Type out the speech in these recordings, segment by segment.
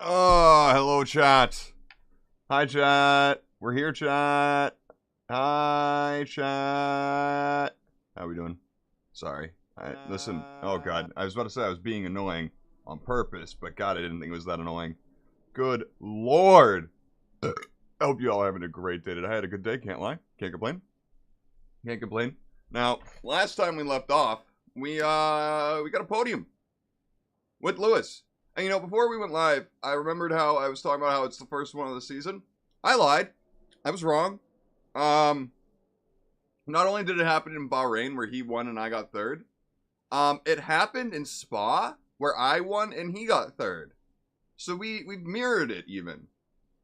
Oh, hello, chat. Hi, chat. We're here, chat. Hi, chat. How we doing? Sorry. Listen. Oh, God. I was about to say I was being annoying on purpose, but God, I didn't think it was that annoying. Good Lord. I hope you all are having a great day today. I had a good day. Can't lie. Can't complain. Can't complain. Now, last time we left off, we got a podium with Lewis. And you know, before we went live, I remembered how I was talking about how it's the first one of the season. I lied. I was wrong. Not only did it happen in Bahrain where he won and I got third, it happened in Spa where I won and he got third. So we've mirrored it even.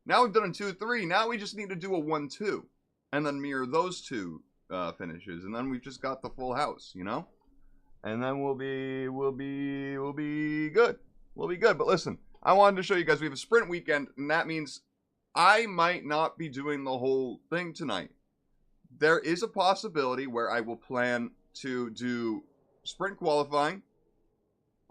Now we've done a 2-3. Now we just need to do a 1-2 and then mirror those two finishes, and then we've just got the full house, you know? And then we'll be good. We'll be good. But listen, I wanted to show you guys we have a sprint weekend, and that means I might not be doing the whole thing tonight. There is a possibility where I will plan to do sprint qualifying,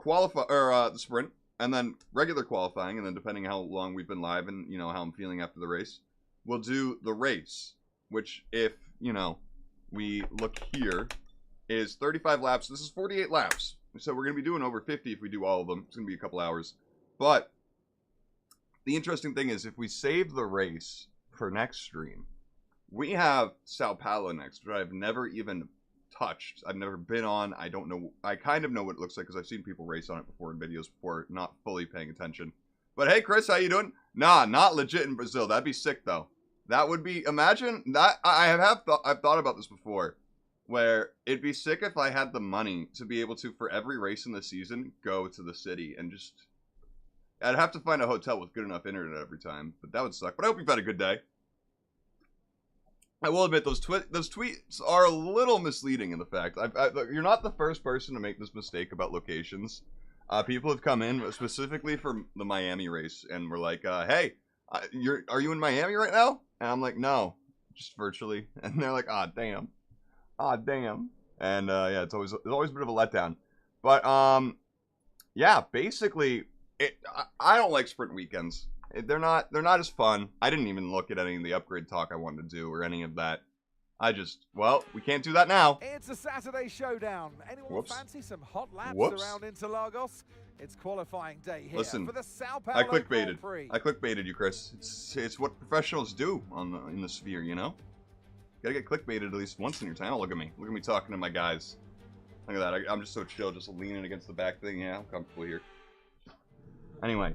the sprint, and then regular qualifying, and then depending how long we've been live and, you know, how I'm feeling after the race, we'll do the race, which if, you know, we look here, is 35 laps. This is 48 laps. So we're going to be doing over 50 if we do all of them. It's going to be a couple hours. But the interesting thing is if we save the race for next stream, we have Sao Paulo next, which I've never even touched. I've never been on. I don't know. I kind of know what it looks like because I've seen people race on it before in videos before, not fully paying attention. But hey, Chris, how you doing? Nah, not legit in Brazil. That'd be sick, though. That would be, imagine that. I've thought about this before, where it'd be sick if I had the money to be able to, for every race in the season, go to the city and just, I'd have to find a hotel with good enough internet every time, but that would suck. But I hope you've had a good day. I will admit, those tweets are a little misleading in the fact, you're not the first person to make this mistake about locations. People have come in, specifically for the Miami race, and were like, hey, are you in Miami right now? And I'm like, no, just virtually. And they're like, ah, damn. Ah, damn. And, yeah, it's always a bit of a letdown. But, yeah, basically, I don't like sprint weekends. They're not as fun. I didn't even look at any of the upgrade talk I wanted to do or any of that. Well, we can't do that now. It's a Saturday showdown. Anyone fancy some hot laps around Interlagos? It's qualifying day here. Listen, for the Sao Paulo I clickbaited you, Chris. It's what professionals do in the sphere, you know? Gotta get clickbaited at least once in your time. Oh, look at me talking to my guys. Look at that. I'm just so chill, just leaning against the back thing. Yeah, I'm comfortable here. Anyway,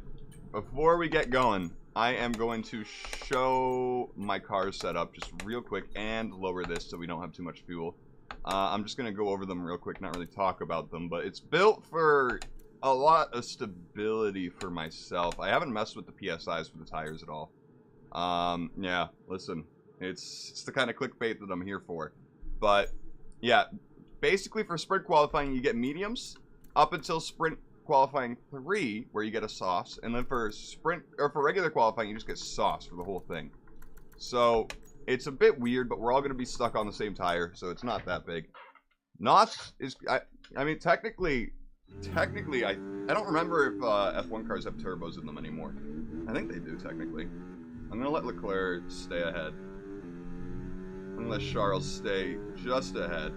before we get going, I am going to show my car's setup just real quick and lower this so we don't have too much fuel. I'm just going to go over them real quick, not really talk about them, but it's built for a lot of stability for myself. I haven't messed with the PSIs for the tires at all. Yeah, listen, it's the kind of clickbait that I'm here for. But, yeah, basically for sprint qualifying, you get mediums up until sprint qualifying 3, where you get a softs, and then for sprint or for regular qualifying you just get softs for the whole thing. So it's a bit weird, but we're all going to be stuck on the same tire, so it's not that big. NOS is, I mean, technically I don't remember if F1 cars have turbos in them anymore. I think they do technically. I'm gonna let Leclerc stay ahead. I'm gonna let Charles stay just ahead.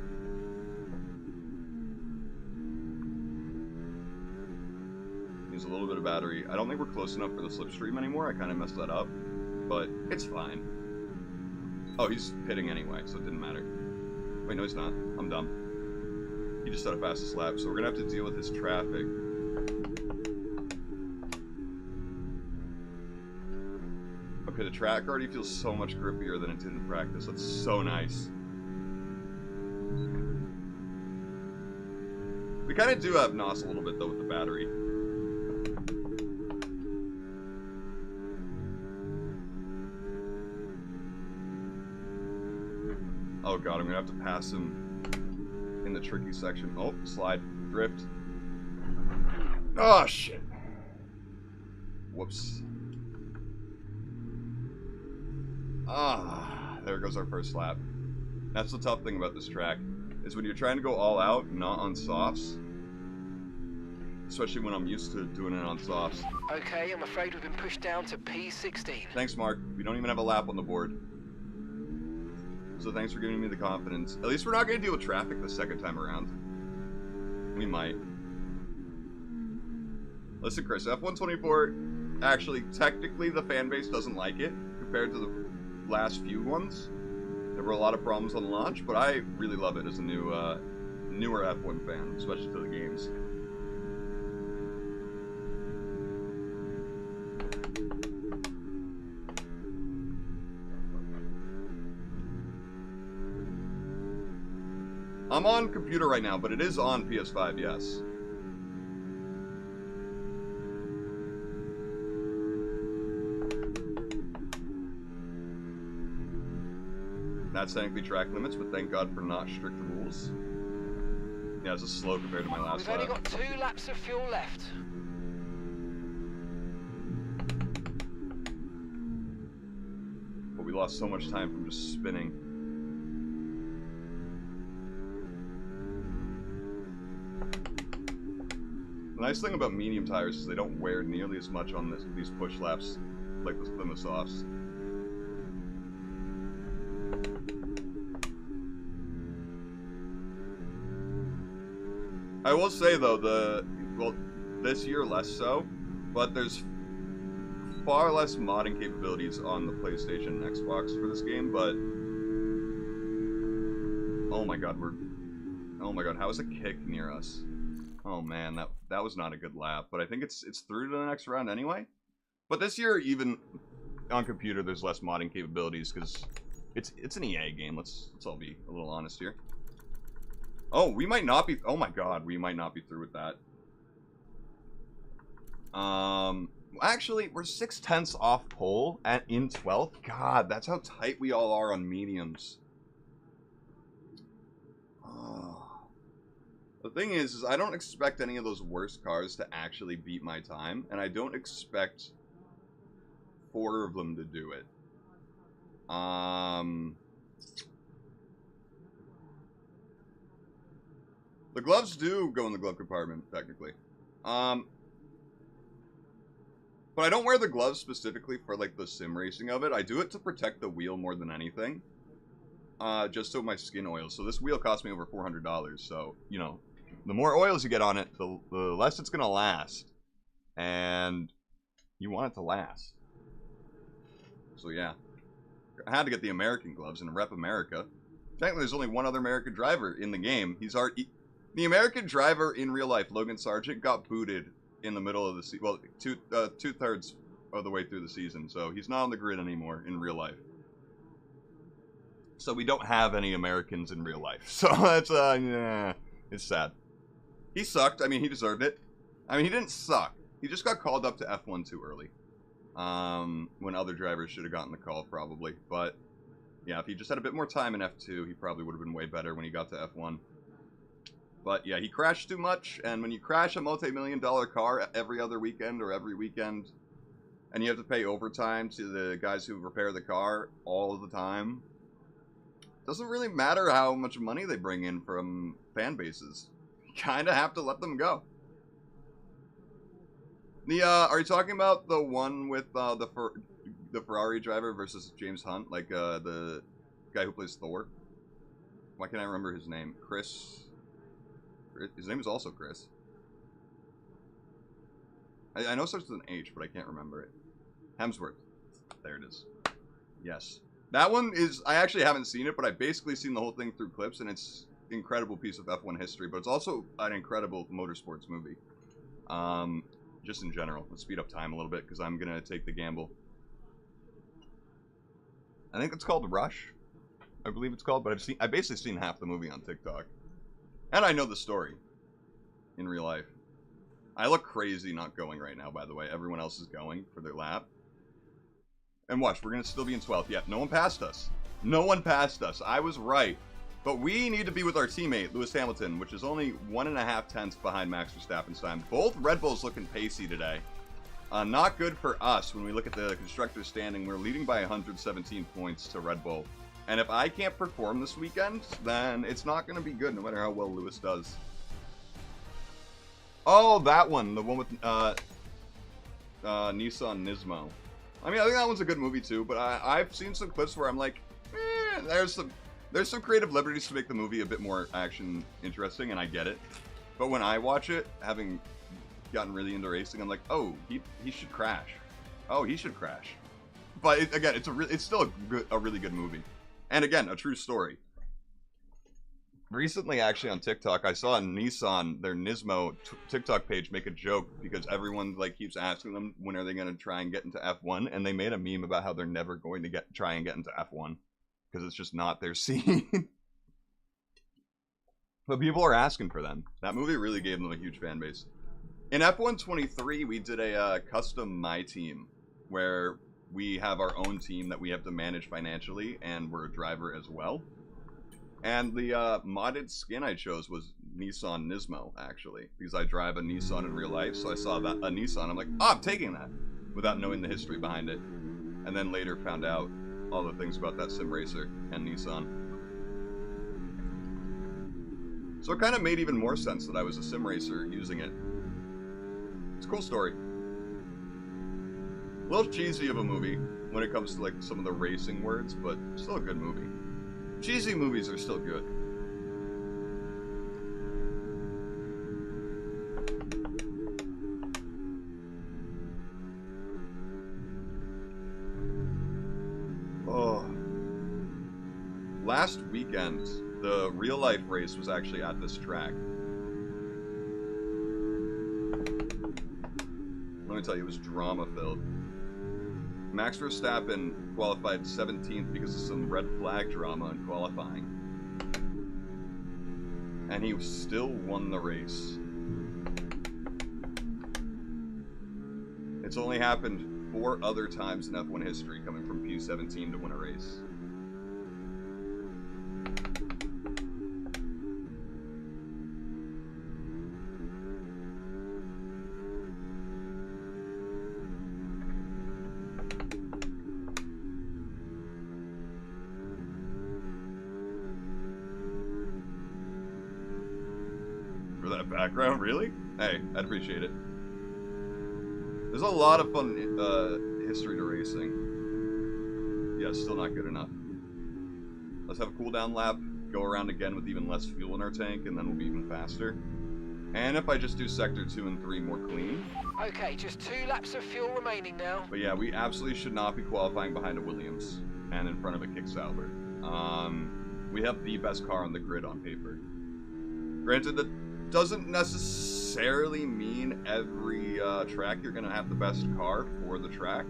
Use a little bit of battery. I don't think we're close enough for the slipstream anymore. I kind of messed that up, but it's fine. Oh, he's pitting anyway, so it didn't matter. Wait, no, he's not. I'm dumb. He just had a fastest lap, so we're gonna have to deal with his traffic. Okay, the track already feels so much grippier than it did in practice. That's so nice. We kind of do have NOS a little bit though with the battery. Oh god, I'm gonna have to pass him in the tricky section. Oh, slide, drift. Oh shit. Whoops. Ah, there goes our first lap. That's the tough thing about this track, is when you're trying to go all out, not on softs, especially when I'm used to doing it on softs. Okay, I'm afraid we've been pushed down to P16. Thanks, Mark. We don't even have a lap on the board. So thanks for giving me the confidence. At least we're not going to deal with traffic the second time around. We might. Listen, Chris, F124, actually, technically the fan base doesn't like it compared to the last few ones. There were a lot of problems on launch, but I really love it as a newer F1 fan, especially to the games. I'm on computer right now, but it is on PS5, yes. That's technically track limits, but thank God for not strict rules. Yeah, it's a slow compared to my last lap. We've only got 2 laps of fuel left. But we lost so much time from just spinning. The nice thing about medium tires is they don't wear nearly as much on these push laps like than the softs. I will say though, this year less so, but there's far less modding capabilities on the PlayStation and Xbox for this game, but oh my god, how is a kick near us? Oh man, that was not a good lap, but I think it's through to the next round anyway. But this year, even on computer, there's less modding capabilities because it's an EA game. Let's all be a little honest here. Oh, we might not be. Oh my god, we might not be through with that. Actually, we're 6/10 off pole in 12th. God, that's how tight we all are on mediums. The thing is I don't expect any of those worst cars to actually beat my time, and I don't expect 4 of them to do it. The gloves do go in the glove compartment, technically. But I don't wear the gloves specifically for, like, the sim racing of it. I do it to protect the wheel more than anything. Just so my skin oils. So this wheel cost me over $400, so, you know, the more oils you get on it, the less it's gonna last. And you want it to last. So yeah. I had to get the American gloves and rep America. Technically, there's only one other American driver in the game. The American driver in real life, Logan Sargent, got booted in the middle of the season. Well, two-thirds of the way through the season. So he's not on the grid anymore in real life. So we don't have any Americans in real life. So that's, yeah, it's sad. He sucked. I mean, he deserved it. I mean, he didn't suck. He just got called up to F1 too early. When other drivers should have gotten the call, probably. But, yeah, if he just had a bit more time in F2, he probably would have been way better when he got to F1. But, yeah, he crashed too much. And when you crash a multi-million-dollar car every other weekend or every weekend, and you have to pay overtime to the guys who repair the car all the time, it doesn't really matter how much money they bring in from fan bases. Kind of have to let them go. Are you talking about the one with the Ferrari driver versus James Hunt, like the guy who plays Thor? Why can't I remember his name? Chris. His name is also Chris. I know it starts with an H, but I can't remember it. Hemsworth. There it is. Yes. That one is, I actually haven't seen it, but I've basically seen the whole thing through clips, and it's an incredible piece of F1 history, but it's also an incredible motorsports movie. Just in general. Let's speed up time a little bit, because I'm going to take the gamble. I think it's called Rush. I believe it's called, but I've basically seen half the movie on TikTok. And I know the story. In real life. I look crazy not going right now, by the way. Everyone else is going for their lap. And watch, we're going to still be in 12th. Yeah, no one passed us. No one passed us. I was right. But we need to be with our teammate, Lewis Hamilton, which is only 1.5 tenths behind Max Verstappen's time. Both Red Bulls looking pacey today. Not good for us when we look at the constructors standing. We're leading by 117 points to Red Bull. And if I can't perform this weekend, then it's not going to be good no matter how well Lewis does. Oh, that one. The one with Nissan Nismo. I mean, I think that one's a good movie too, but I've seen some clips where I'm like, there's some creative liberties to make the movie a bit more action interesting, and I get it. But when I watch it, having gotten really into racing, I'm like, oh, he should crash. Oh, he should crash. But again, it's still a really good movie, and again, a true story. Recently, actually, on TikTok, I saw Nissan, their Nismo TikTok page, make a joke because everyone like keeps asking them when are they going to try and get into F1, and they made a meme about how they're never going to try and get into F1 because it's just not their scene. But people are asking for them. That movie really gave them a huge fan base. In F1 23, we did a custom My Team where we have our own team that we have to manage financially, and we're a driver as well. And the modded skin I chose was Nissan Nismo, actually, because I drive a Nissan in real life, so I saw that a Nissan, I'm like, oh, I'm taking that, without knowing the history behind it. And then later found out all the things about that sim racer and Nissan. So it kind of made even more sense that I was a sim racer using it. It's a cool story. A little cheesy of a movie when it comes to like some of the racing words, but still a good movie. Cheesy movies are still good. Oh. Last weekend, the real life race was actually at this track. Let me tell you, it was drama filled. Max Verstappen qualified 17th because of some red flag drama in qualifying. And he still won the race. It's only happened 4 other times in F1 history, coming from P17 to win a race. Background, really? Hey, I'd appreciate it. There's a lot of fun history to racing. Yeah, still not good enough. Let's have a cooldown lap, go around again with even less fuel in our tank, and then we'll be even faster. And if I just do sector 2 and 3 more clean. Okay, just 2 laps of fuel remaining now. But yeah, we absolutely should not be qualifying behind a Williams and in front of a Kick Sauber. We have the best car on the grid on paper. Granted, that doesn't necessarily mean every track you're going to have the best car for the track.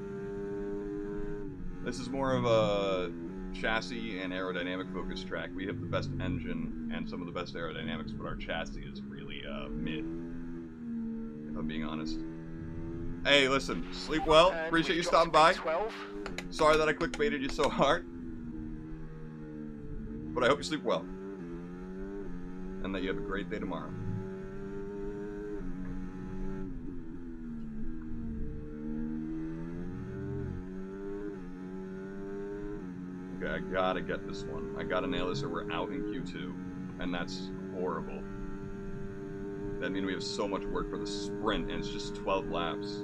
This is more of a chassis and aerodynamic focused track. We have the best engine and some of the best aerodynamics, but our chassis is really mid, if I'm being honest. Hey, listen, sleep well. And appreciate you stopping by. 12. Sorry that I clickbaited you so hard, but I hope you sleep well and that you have a great day tomorrow. Okay, I gotta get this one. I gotta nail this or we're out in Q2. And that's horrible. That means we have so much work for the sprint and it's just 12 laps.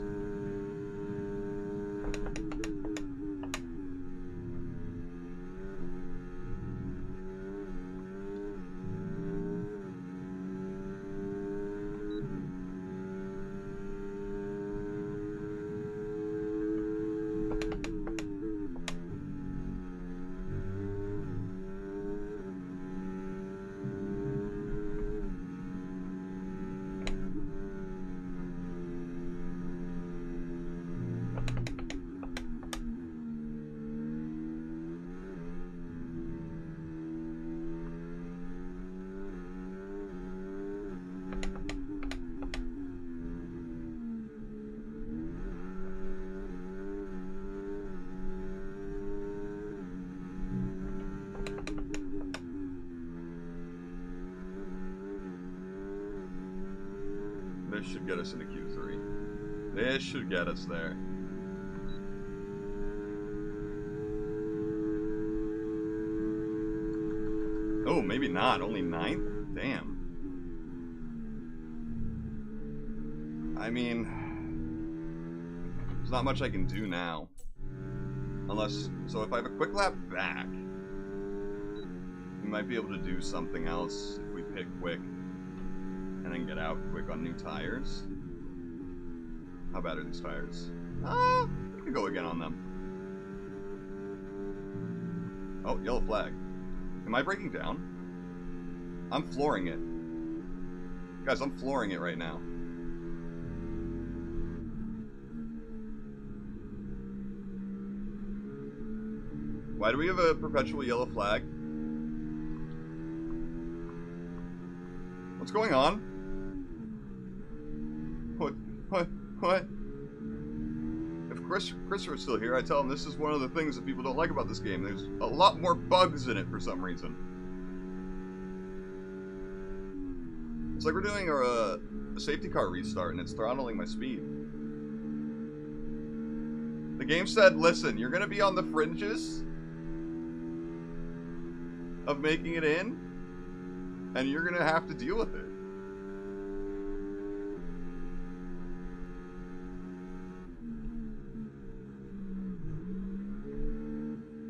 This should get us into Q3. This should get us there. Oh, maybe not. Only 9th? Damn. I mean, there's not much I can do now. Unless, so if I have a quick lap back, we might be able to do something else if we pit quick and then get out quick on new tires. How bad are these tires? We could go again on them. Oh, yellow flag. Am I breaking down? I'm flooring it. Guys, I'm flooring it right now. Why do we have a perpetual yellow flag? What's going on? What? If Chris were still here, I'd tell him this is one of the things that people don't like about this game. There's a lot more bugs in it for some reason. It's like we're doing a safety car restart and it's throttling my speed. The game said, listen, you're going to be on the fringes of making it in, and you're going to have to deal with it.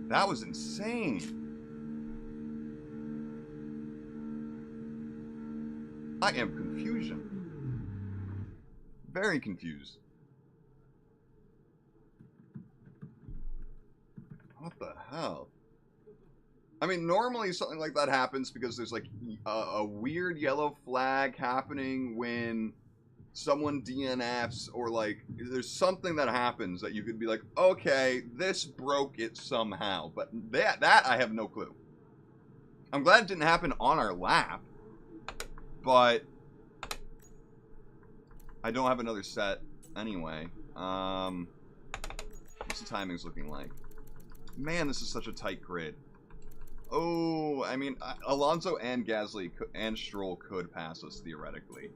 That was insane. I am confusion. Very confused. What the hell? I mean, normally something like that happens because there's like a weird yellow flag happening when someone DNFs, or like there's something that happens that you could be like, okay, this broke it somehow. But that I have no clue. I'm glad it didn't happen on our lap, but I don't have another set anyway. What's the timings looking like? Man, this is such a tight grid. Oh, I mean, Alonso and Gasly and Stroll could pass us theoretically.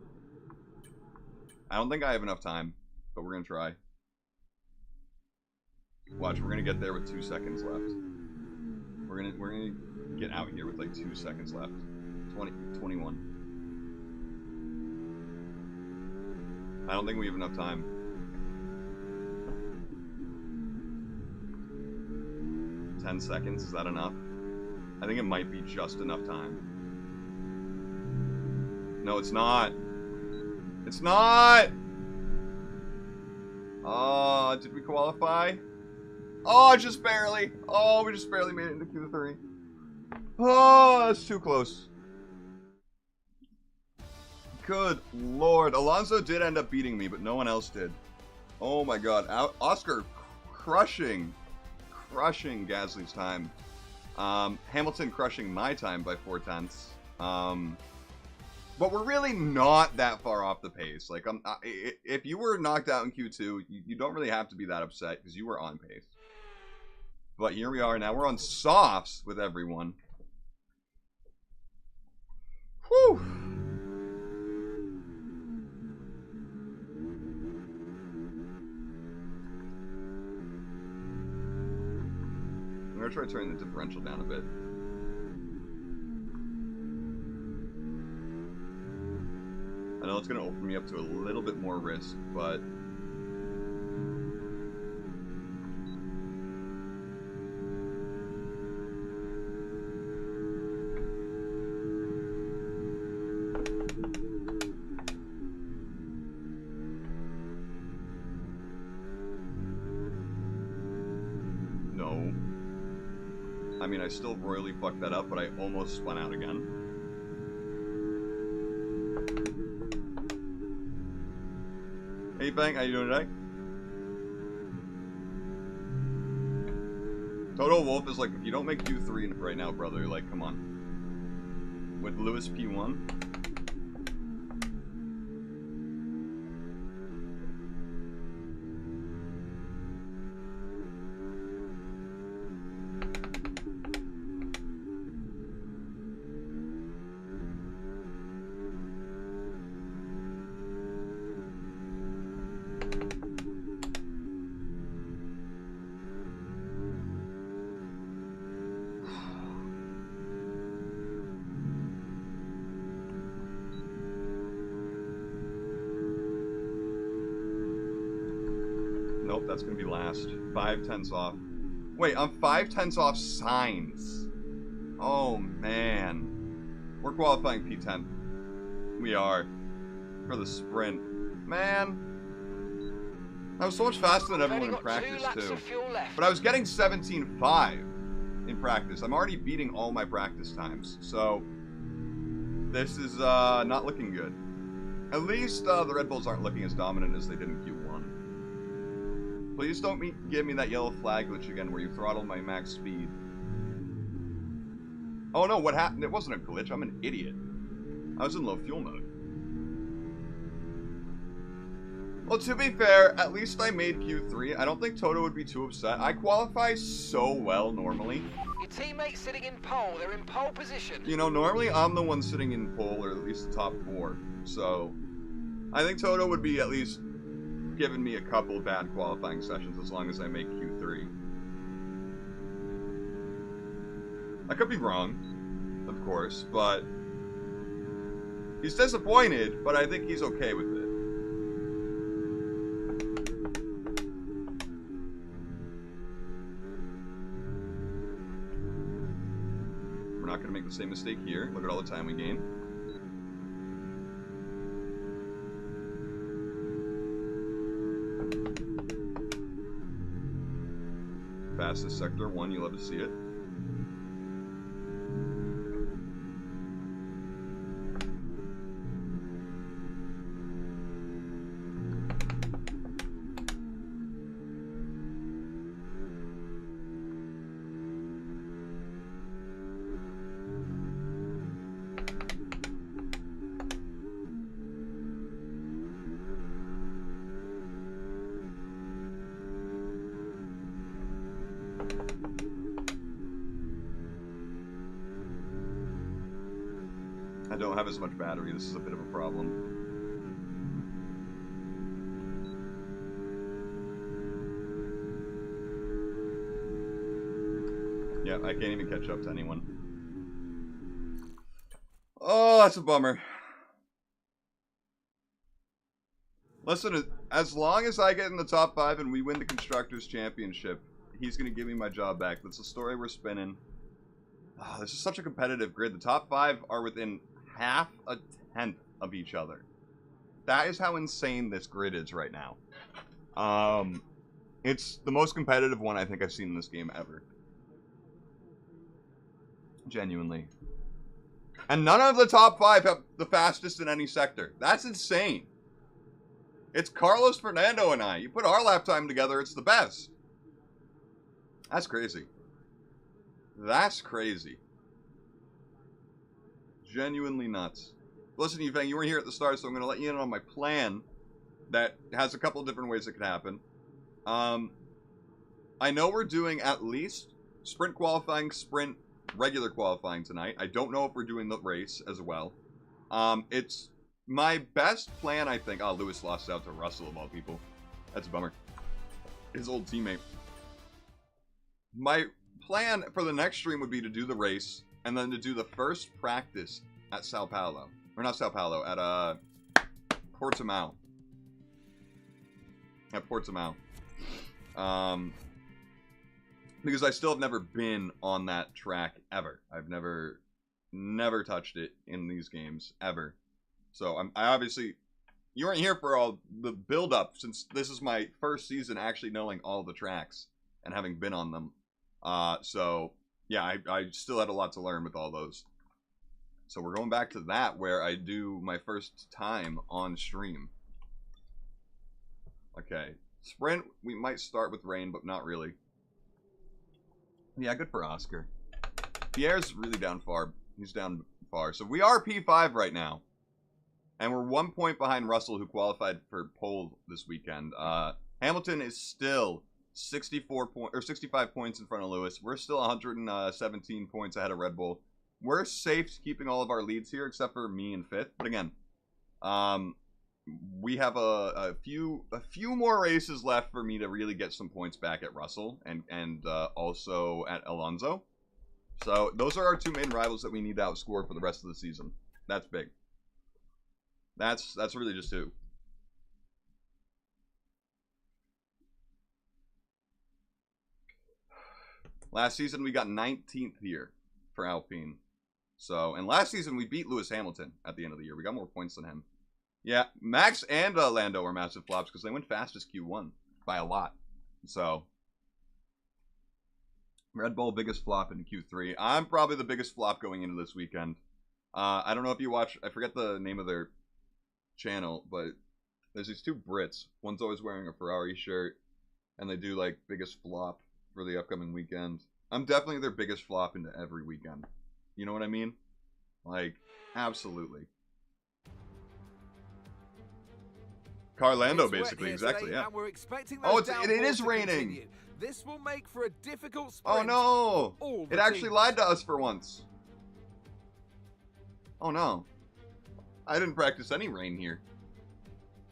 I don't think I have enough time, but we're gonna try. Watch, we're gonna get there with 2 seconds left. We're gonna get out here with like 2 seconds left. 21. I don't think we have enough time. Ten seconds, is that enough? I think it might be just enough time. No, it's not. It's not! Oh, did we qualify? Oh, just barely. Oh, we just barely made it into Q3. Oh, that's too close. Good lord. Alonso did end up beating me, but no one else did. Oh my god. Oscar crushing Gasly's time. Hamilton crushing my time by 4/10. But we're really not that far off the pace. Like, if you were knocked out in Q2, you don't really have to be that upset because you were on pace. But here we are now. We're on softs with everyone. Whew. I'm going to try turning the differential down a bit. I know it's going to open me up to a little bit more risk, but no. I mean, I still royally fucked that up, but I almost spun out again. Hey Bang, how you doing today? Total Wolf is like, if you don't make Q3 right now, brother, like, come on. With Lewis P1. if that's going to be last. 5 tenths off. Wait, I'm 5 tenths off signs. Oh, man. We're qualifying P10. We are. For the sprint. Man. I was so much faster than everyone in practice, too. But I was getting 17.5 in practice. I'm already beating all my practice times. So, this is not looking good. At least the Red Bulls aren't looking as dominant as they did in Q1. Please don't give me that yellow flag glitch again where you throttle my max speed. Oh no, what happened? It wasn't a glitch. I'm an idiot. I was in low fuel mode. Well, to be fair, at least I made Q3. I don't think Toto would be too upset. I qualify so well normally. Your teammates sitting in pole. They're in pole position. You know, normally I'm the one sitting in pole, or at least the top 4. So, I think Toto would be at least giving me a couple bad qualifying sessions as long as I make Q3. I could be wrong, of course, but he's disappointed, but I think he's okay with it. We're not going to make the same mistake here. Look at all the time we gain. Fastest sector 1, you love to see it. I don't have as much battery. This is a bit of a problem. Yeah, I can't even catch up to anyone. Oh, that's a bummer. Listen, as long as I get in the top 5 and we win the Constructors' Championship, he's going to give me my job back. That's the story we're spinning. Oh, this is such a competitive grid. The top 5 are within half a tenth of each other. That is how insane this grid is right now. It's the most competitive one I think I've seen in this game ever. Genuinely. And none of the top 5 have the fastest in any sector. That's insane. It's Carlos, Fernando, and I. You put our lap time together, it's the best. That's crazy. That's crazy. Genuinely nuts. Listen, Yufeng, you weren't here at the start, so I'm going to let you in on my plan that has a couple of different ways it could happen. I know we're doing at least sprint qualifying, sprint regular qualifying tonight. I don't know if we're doing the race as well. It's my best plan, I think. Oh, Lewis lost out to Russell, of all people. That's a bummer. His old teammate. My plan for the next stream would be to do the race and then to do the first practice at Sao Paulo. Or not Sao Paulo, at Portimao. At Portimao. Because I still have never been on that track ever. I've never touched it in these games ever. So I obviously, you weren't here for all the build-up, since this is my first season actually knowing all the tracks and having been on them. So yeah, I still had a lot to learn with all those. So we're going back to that, where I do my first time on stream. Okay, sprint, we might start with rain, but not really. Yeah, good for Oscar. Pierre's really down far. He's down far. So we are P5 right now. And we're 1 point behind Russell, who qualified for pole this weekend. Hamilton is still 65 points in front of Lewis. We're still 117 points ahead of Red Bull. We're safe keeping all of our leads here, except for me in 5th. But again, we have a few more races left for me to really get some points back at Russell and also at Alonso. So those are our 2 main rivals that we need to outscore for the rest of the season. That's big. That's really just 2. Last season, we got 19th here for Alpine. So, and last season, we beat Lewis Hamilton at the end of the year. We got more points than him. Yeah, Max and Lando were massive flops because they went fastest Q1 by a lot. So, Red Bull, biggest flop in Q3. I'm probably the biggest flop going into this weekend. I don't know if you watch, I forget the name of their channel, but there's these two Brits. One's always wearing a Ferrari shirt, and they do, like, biggest flop for the upcoming weekend. I'm definitely their biggest flop into every weekend. You know what I mean? Like, absolutely. Carlando, basically, exactly, yeah. Oh, it is raining! This will make for a difficult sprint. Oh no! It actually lied to us for once. Oh no. I didn't practice any rain here.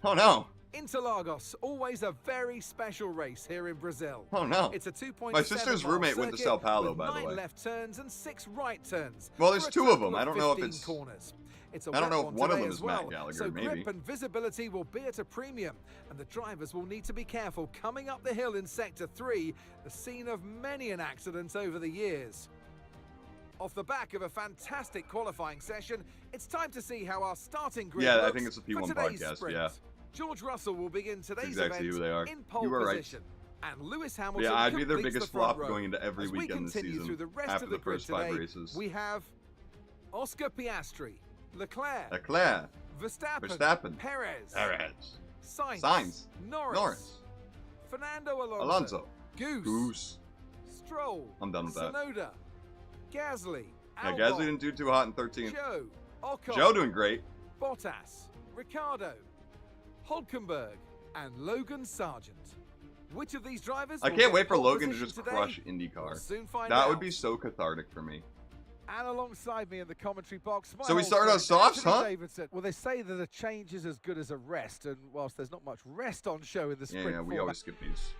Oh no. Interlagos, always a very special race here in Brazil. Oh no. It's a 2.7 My sister's roommate went to Sao Paulo, by the way. 9 left turns and 6 right turns. Well, there's 2 of them. I don't know if it's corners. I don't know if one of them is Matt Gallagher, so maybe. grip and visibility will be at a premium, and the drivers will need to be careful coming up the hill in Sector 3, the scene of many an accident over the years. Off the back of a fantastic qualifying session, it's time to see how our starting grid looks. I think it's a P1 podcast, sprint. yeah. George Russell will begin today's exactly event who they are. in pole position. Right. And Lewis Hamilton yeah, I'd be their completes biggest the front flop row. going into every weekend this season through the rest after of the first today, 5 races. We have Oscar Piastri, Leclerc, Verstappen, Perez, Sainz, Norris, Fernando Alonso, Goose, Stroll, I'm done with that. Tsunoda, Gasly, yeah, Gasly didn't do too hot in 13th. Ocon, Joe doing great. Bottas, Ricciardo, Hülkenberg, and Logan Sargent. Which of these drivers? I can't wait for Logan to just crush IndyCar. That would be so cathartic for me. And alongside me in the commentary box, so we started on softs, huh? Davidson. Well, they say that a change is as good as a rest, and whilst there's not much rest on show in the sprint yeah, we always skip these.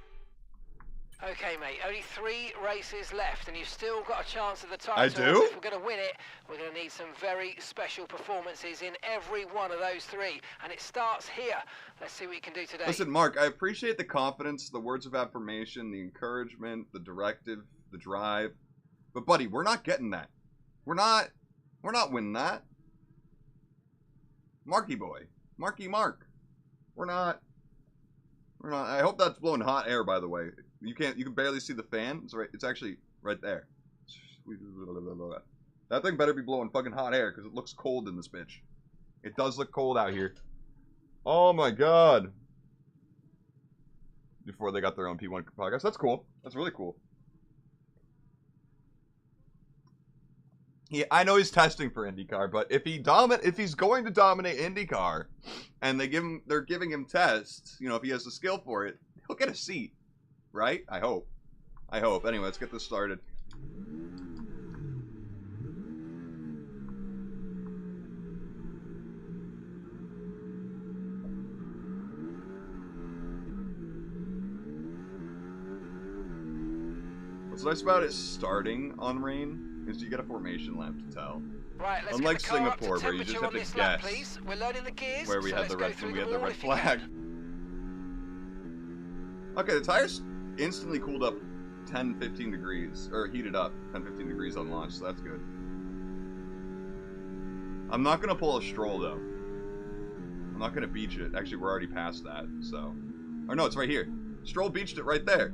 Okay, mate, only 3 races left, and you've still got a chance at the title. I do? If we're going to win it, we're going to need some very special performances in every one of those 3, and it starts here. Let's see what you can do today. Listen, Mark, I appreciate the confidence, the words of affirmation, the encouragement, the directive, the drive, but buddy, we're not getting that. We're not winning that. Marky boy. Marky Mark. We're not. I hope that's blowing hot air, by the way. You can barely see the fan. It's actually right there. That thing better be blowing fucking hot air because it looks cold in this bitch. It does look cold out here. Oh my god. Before they got their own P1 podcast. That's cool. That's really cool. Yeah, I know he's testing for IndyCar, but if he's going to dominate IndyCar, and they're giving him tests, you know, if he has the skill for it, he'll get a seat, right? I hope. Anyway, let's get this started. What's nice about it starting on rain is you get a formation lap to tell. Right, let's unlike get the car Singapore, up to where you just have to guess lap, please. We're loading the gears, where we so had the red flag. Okay, the tires instantly cooled up 10-15 degrees, or heated up 10-15 degrees on launch, so that's good. I'm not gonna pull a Stroll though. I'm not gonna beach it. Actually, we're already past that, so. Or no, it's right here. Stroll beached it right there.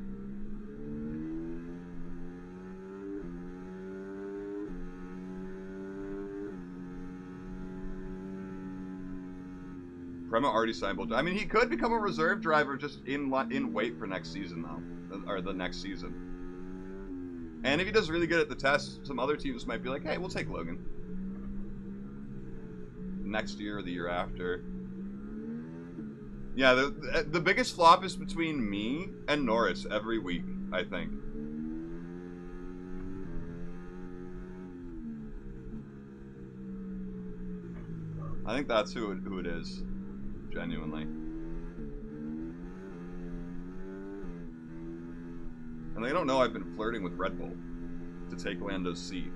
Prema already signed both. I mean, he could become a reserve driver just in wait for next season, though. Or the next season. And if he does really good at the test, some other teams might be like, hey, we'll take Logan. Next year or the year after. Yeah, the biggest flop is between me and Norris every week, I think. I think that's who it is. Genuinely. And they don't know I've been flirting with Red Bull to take Lando's seat.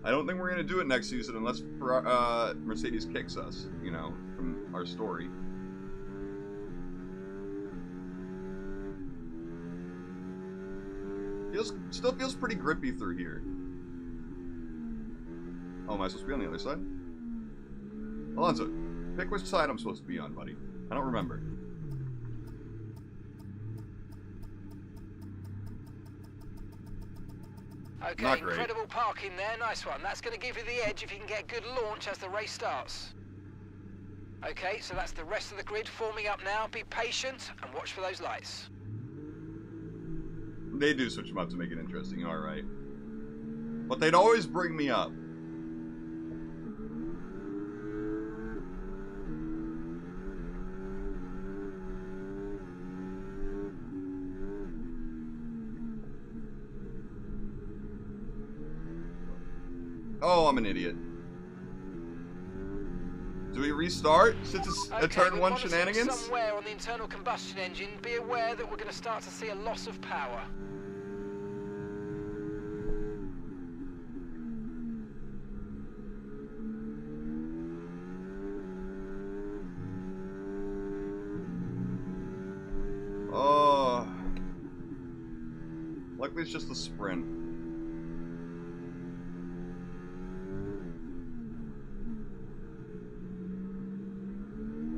I don't think we're going to do it next season unless Mercedes kicks us, you know, from our story. Still feels pretty grippy through here. Oh, am I supposed to be on the other side? Alonso, pick which side I'm supposed to be on, buddy. I don't remember. Okay, Not great. incredible parking there. Nice one. That's going to give you the edge if you can get a good launch as the race starts. Okay, so that's the rest of the grid forming up now. Be patient and watch for those lights. They do switch them up to make it interesting, alright. But they'd always bring me up. Oh, I'm an idiot. Do we restart since it's a turn one shenanigans? Somewhere on the internal combustion engine, be aware that we're going to start to see a loss of power. Oh. Luckily it's just a sprint.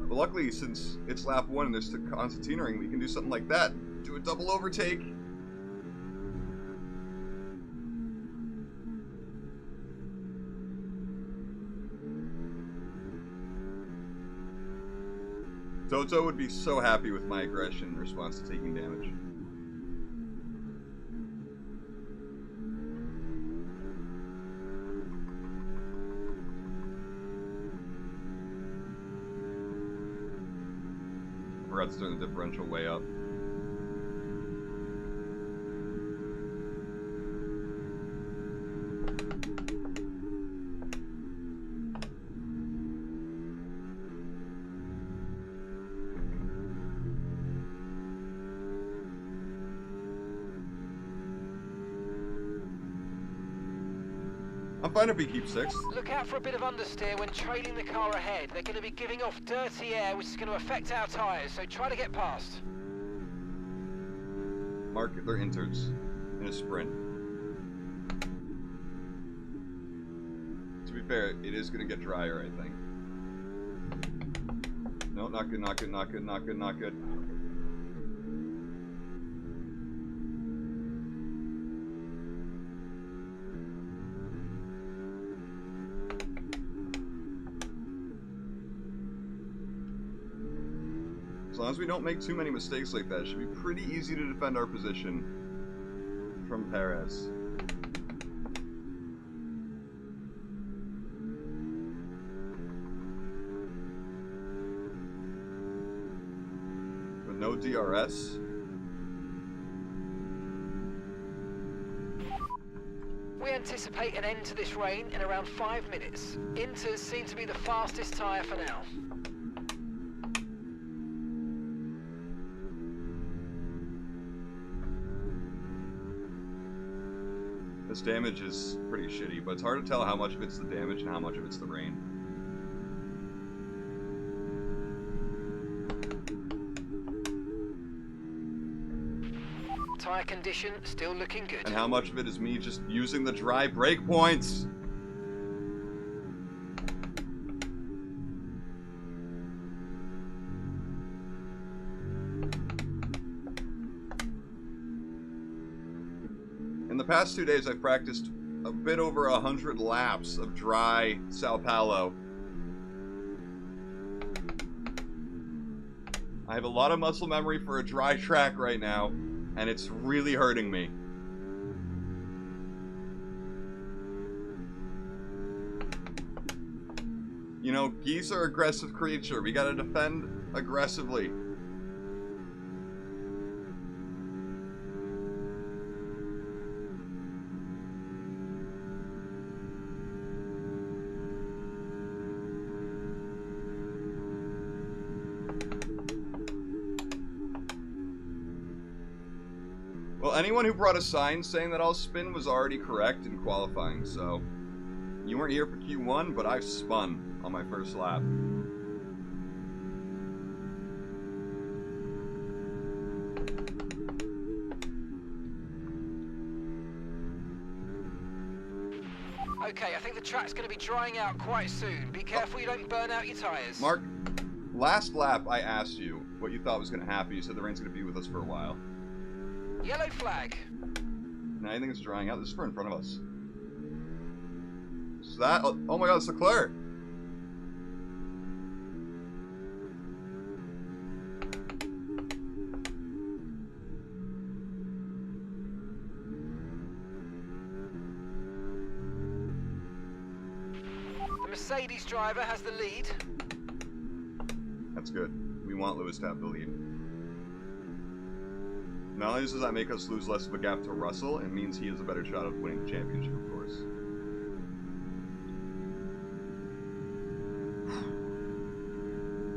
But luckily, since it's lap 1 and there's still concertinaing, we can do something like that. Do a double overtake. Toto would be so happy with my aggression in response to taking damage. I forgot to turn the differential way up. I'm fine if we keep 6. Look out for a bit of understeer when trailing the car ahead. They're going to be giving off dirty air, which is going to affect our tyres, so try to get past. Mark their inters in a sprint. To be fair, it is going to get drier, I think. No, not good, not good, not good, not good, not good. As long as we don't make too many mistakes like that, it should be pretty easy to defend our position from Perez. With no DRS. We anticipate an end to this rain in around 5 minutes. Inters seem to be the fastest tyre for now. This damage is pretty shitty, but it's hard to tell how much of it's the damage and how much of it's the rain. Tyre condition still looking good. And how much of it is me just using the dry brake points? In the past 2 days, I've practiced a bit over 100 laps of dry Sao Paulo. I have a lot of muscle memory for a dry track right now, and it's really hurting me. You know, geese are aggressive creature. We gotta defend aggressively. Well, anyone who brought a sign saying that I'll spin was already correct in qualifying, so you weren't here for Q1, but I spun on my first lap. Okay, I think the track's going to be drying out quite soon. Be careful you don't burn out your tyres. Mark, last lap I asked you what you thought was going to happen. You said the rain's going to be with us for a while. Yellow flag. Now you think it's drying out? This is for in front of us. Is that? Oh my god, it's Leclerc! The Mercedes driver has the lead. That's good. We want Lewis to have the lead. Not only does that make us lose less of a gap to Russell, it means he has a better shot of winning the championship, of course.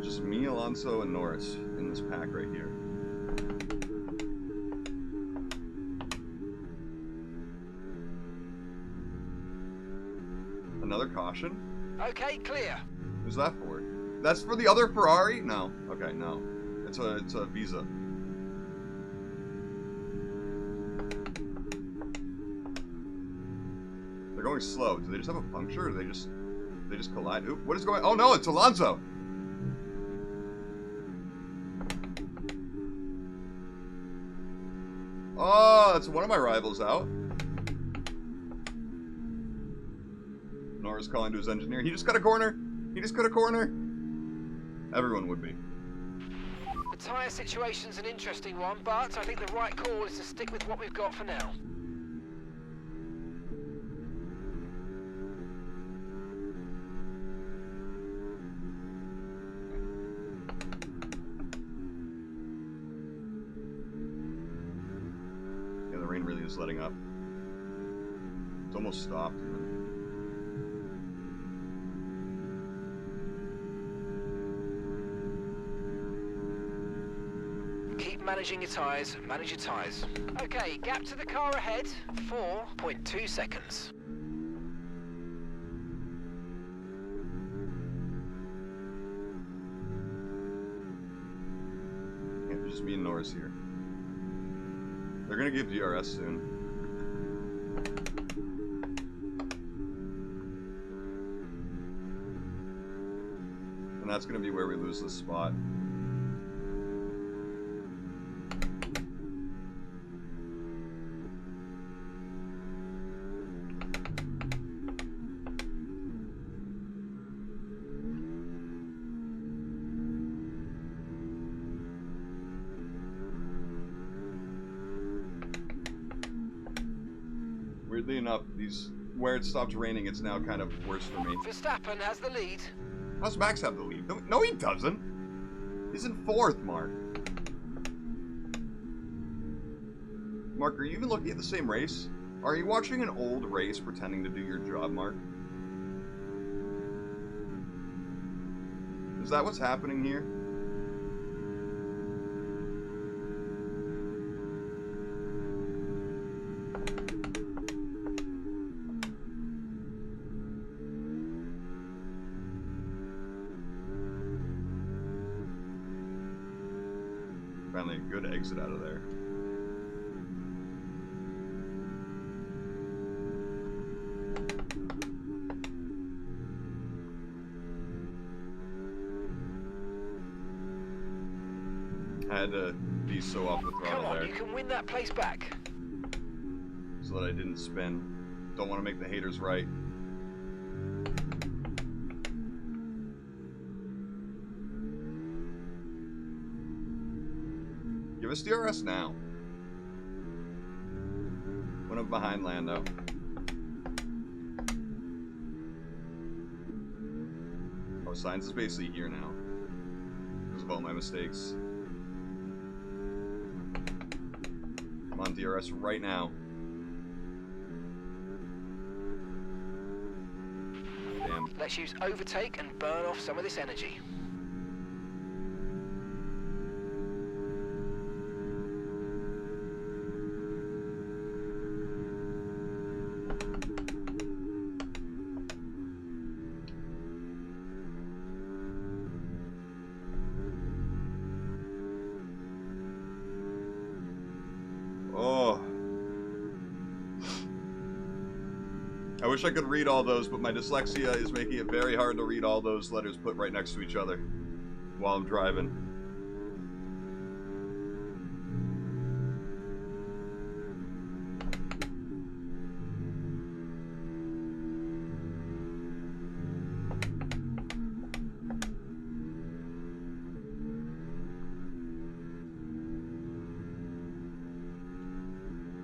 Just me, Alonso, and Norris in this pack right here. Another caution? Okay, clear. Who's that for? That's for the other Ferrari? No. Okay, no. It's a Visa. They're going slow. Do they just have a puncture, or do they just collide? Oop, what is going? Oh no, it's Alonso. Oh, that's one of my rivals out. Norris calling to his engineer. He just cut a corner. He just cut a corner. Everyone would be. The tyre situation's an interesting one, but I think the right call is to stick with what we've got for now. Yeah, the rain really is letting up. It's almost stopped. Managing your tyres, manage your tyres. Okay, gap to the car ahead, 4.2 seconds. Yeah, just me and Norris here. They're gonna give DRS soon. And that's gonna be where we lose this spot. Weirdly enough, where it stopped raining, it's now kind of worse for me. Verstappen has the lead. How's Max have the lead? No, he doesn't. He's in 4th, Mark. Mark, are you even looking at the same race? Are you watching an old race pretending to do your job, Mark? Is that what's happening here? Finally a good exit out of there. I had to be so off the throttle Come on, there. you can win that place back. So that I didn't spin. Don't want to make the haters right. Give us DRS now. One up behind Lando. Oh, Sainz is basically here now. Because of all my mistakes. I'm on DRS right now. Damn. Let's use overtake and burn off some of this energy. I wish I could read all those, but my dyslexia is making it very hard to read all those letters put right next to each other while I'm driving.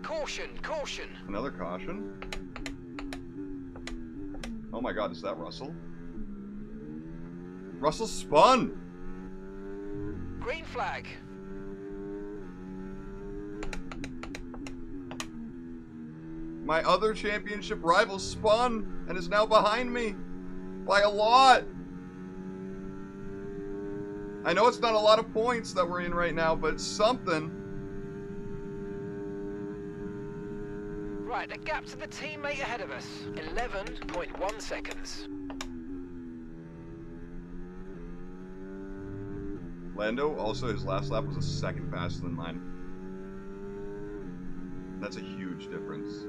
Caution, caution. Another caution. Oh my god, is that Russell? Russell spun! Green flag. My other championship rival spun and is now behind me by a lot. I know it's not a lot of points that we're in right now, but it's something. Right, the gap to the teammate ahead of us, 11.1 seconds. Lando, also his last lap was a second faster than mine. That's a huge difference.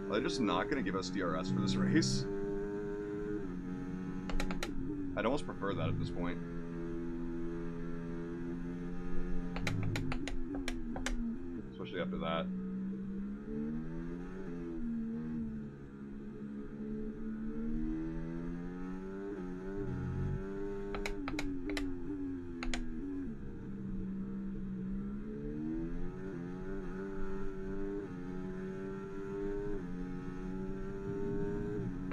Are they just not going to give us DRS for this race? I'd almost prefer that at this point. Especially after that.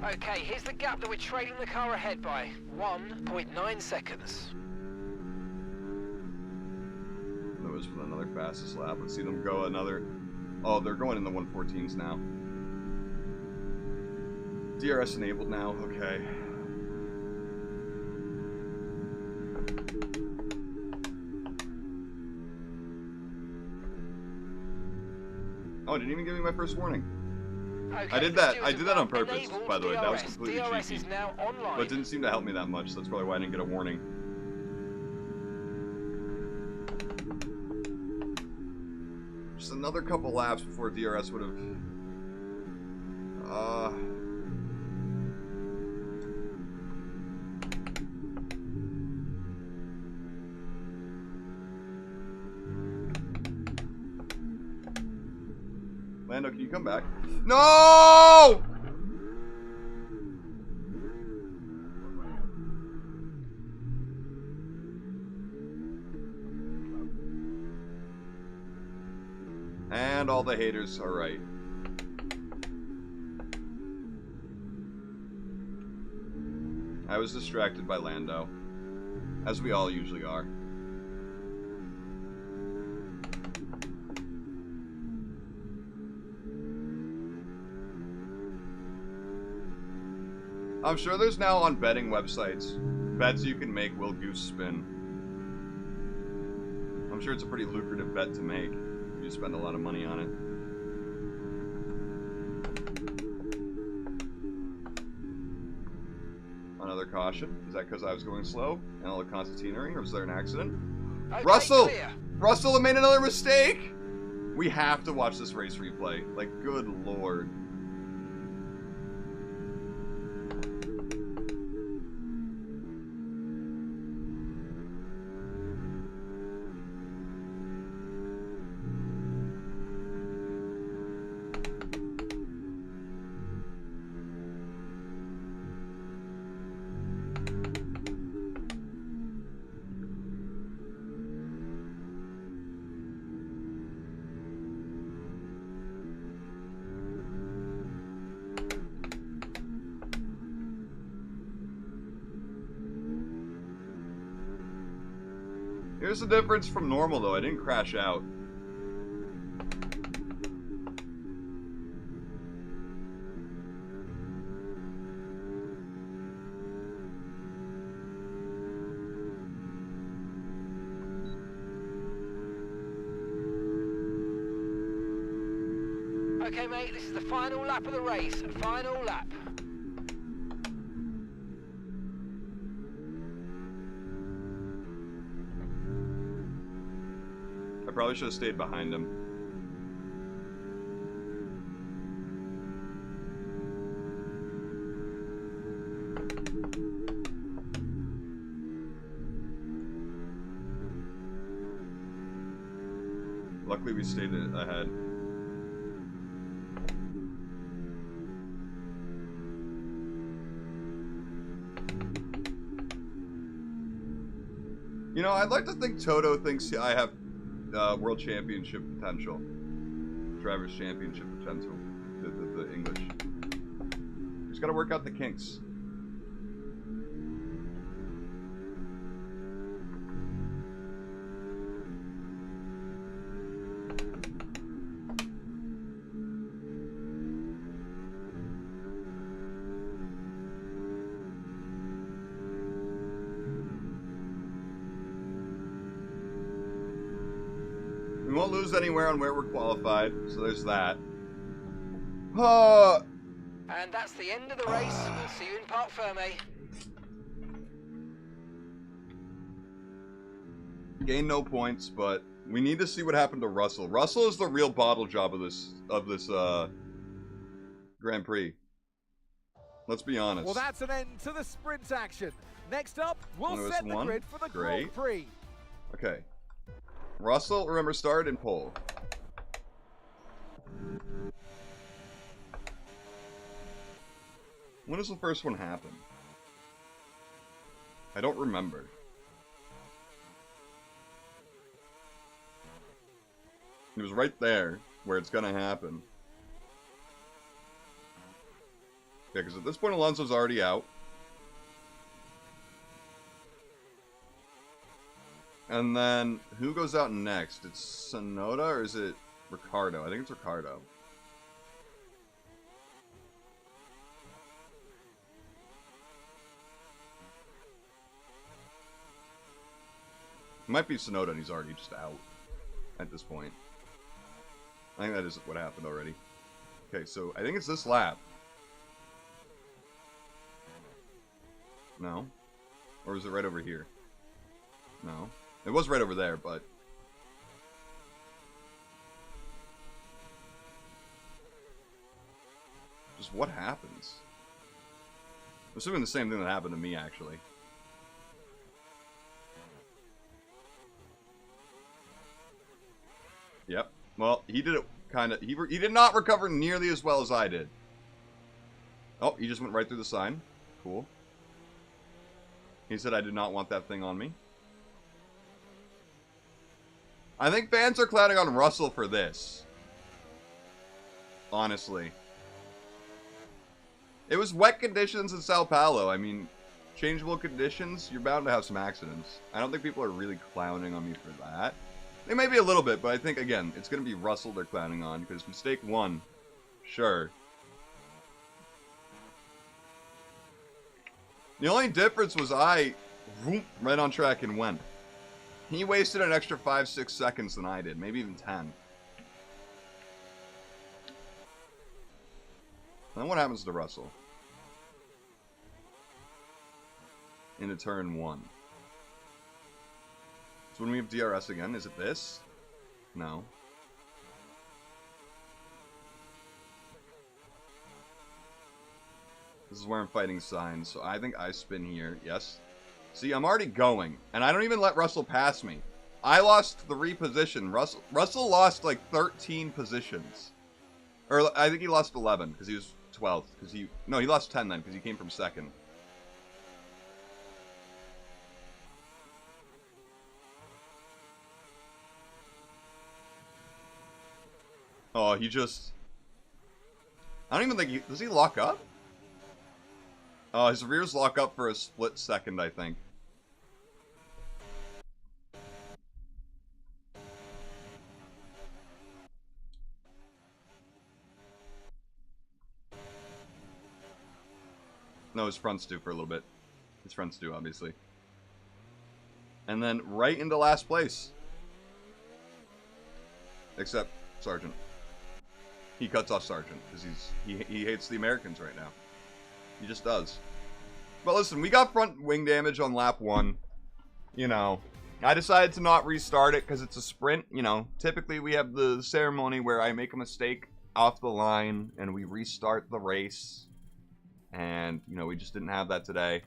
Okay, here's the gap that we're trailing the car ahead by. 1.9 seconds. That was for another fastest lap. Let's see them go another... Oh, they're going in the 114s now. DRS enabled now. Okay. Oh, it didn't even give me my first warning. Okay, I did that on purpose, by the way. That was DRS. completely DRS cheeky. is now online. But it didn't seem to help me that much. That's probably why I didn't get a warning. Just another couple laps before DRS would have... Lando, can you come back? No! And all the haters are right. I was distracted by Lando, as we all usually are. I'm sure there's now on betting websites bets you can make will goose spin. I'm sure it's a pretty lucrative bet to make if you spend a lot of money on it. Another caution. Is that because I was going slow and all the concertinaing, or was there an accident? Okay, Russell! clear. Russell made another mistake! We have to watch this race replay. Like, good lord. Here's the difference from normal, though. I didn't crash out. Okay, mate, this is the final lap of the race. Final lap. probably should have stayed behind him. Luckily, we stayed ahead. You know, I'd like to think Toto thinks I have World Championship potential. Drivers' Championship potential. The English. Just gotta work out the kinks. We won't lose anywhere on where we're qualified, so there's that. And that's the end of the race. We'll see you in Parc Fermé. Gained no points, but we need to see what happened to Russell. Russell is the real bottle job of this Grand Prix. Let's be honest. Well, that's an end to the sprint action. Next up, we'll set the grid for the Grand Prix. Okay. Russell, remember, started in pole. When does the first one happen? I don't remember. It was right there where it's gonna happen. Yeah, because at this point Alonso's already out. And then, who goes out next? It's Tsunoda or is it Ricardo? I think it's Ricardo. It might be Tsunoda and he's already just out at this point. I think that is what happened already. Okay, so I think it's this lap. No? Or is it right over here? No. It was right over there, but... just what happens? I'm assuming the same thing that happened to me, actually. Yep. Well, he did it kind of... He did not recover nearly as well as I did. Oh, he just went right through the sign. Cool. He said I did not want that thing on me. I think fans are clowning on Russell for this. Honestly. It was wet conditions in Sao Paulo. I mean, changeable conditions, you're bound to have some accidents. I don't think people are really clowning on me for that. They may be a little bit, but I think, again, it's going to be Russell they're clowning on, because mistake one, sure. The only difference was I whoop, right on track and went. He wasted an extra 5-6 seconds than I did, maybe even 10. Then what happens to Russell? Into turn 1. So when we have DRS again, is it this? No. This is where I'm fighting signs, so I think I spin here. Yes. See, I'm already going, and I don't even let Russell pass me. I lost 3 positions. Russell lost like 13 positions. Or I think he lost 11 because he was 12th. No, he lost 10 then because he came from 2nd. Oh, he just... I don't even think does he lock up? Oh, his rears lock up for a split second, I think. No, his fronts do for a little bit. His fronts do, obviously. And then right into last place. Except Sargent. He cuts off Sargent because he hates the Americans right now. He just does. But listen, we got front wing damage on lap 1. You know, I decided to not restart it because it's a sprint. You know, typically we have the ceremony where I make a mistake off the line and we restart the race. And, you know, we just didn't have that today.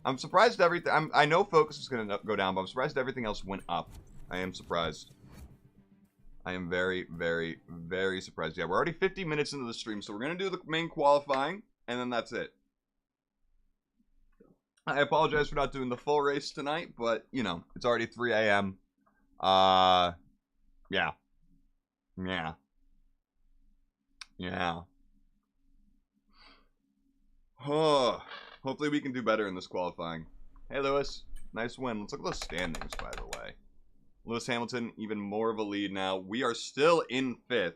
I'm surprised everything... I know focus is going to go down, but I'm surprised everything else went up. I am surprised. I am very, very, very surprised. Yeah, we're already 50 minutes into the stream, so we're going to do the main qualifying, and then that's it. I apologize for not doing the full race tonight, but, you know, it's already 3 a.m. Yeah. Yeah. Yeah. Oh, hopefully we can do better in this qualifying. Hey, Lewis. Nice win. Let's look at those standings, by the way. Lewis Hamilton, even more of a lead now. We are still in 5th.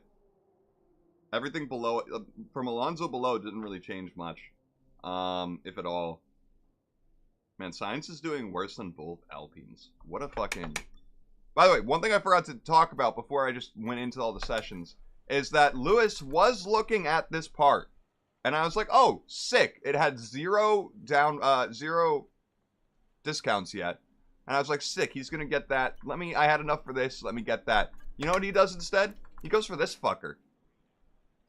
Everything below, from Alonso below, didn't really change much, if at all. Man, Sainz is doing worse than both Alpines. What a fucking... By the way, one thing I forgot to talk about before I just went into all the sessions is that Lewis was looking at this part. And I was like, oh, sick. It had zero discounts yet. And I was like, sick, he's going to get that. I had enough for this, let me get that. You know what he does instead? He goes for this fucker.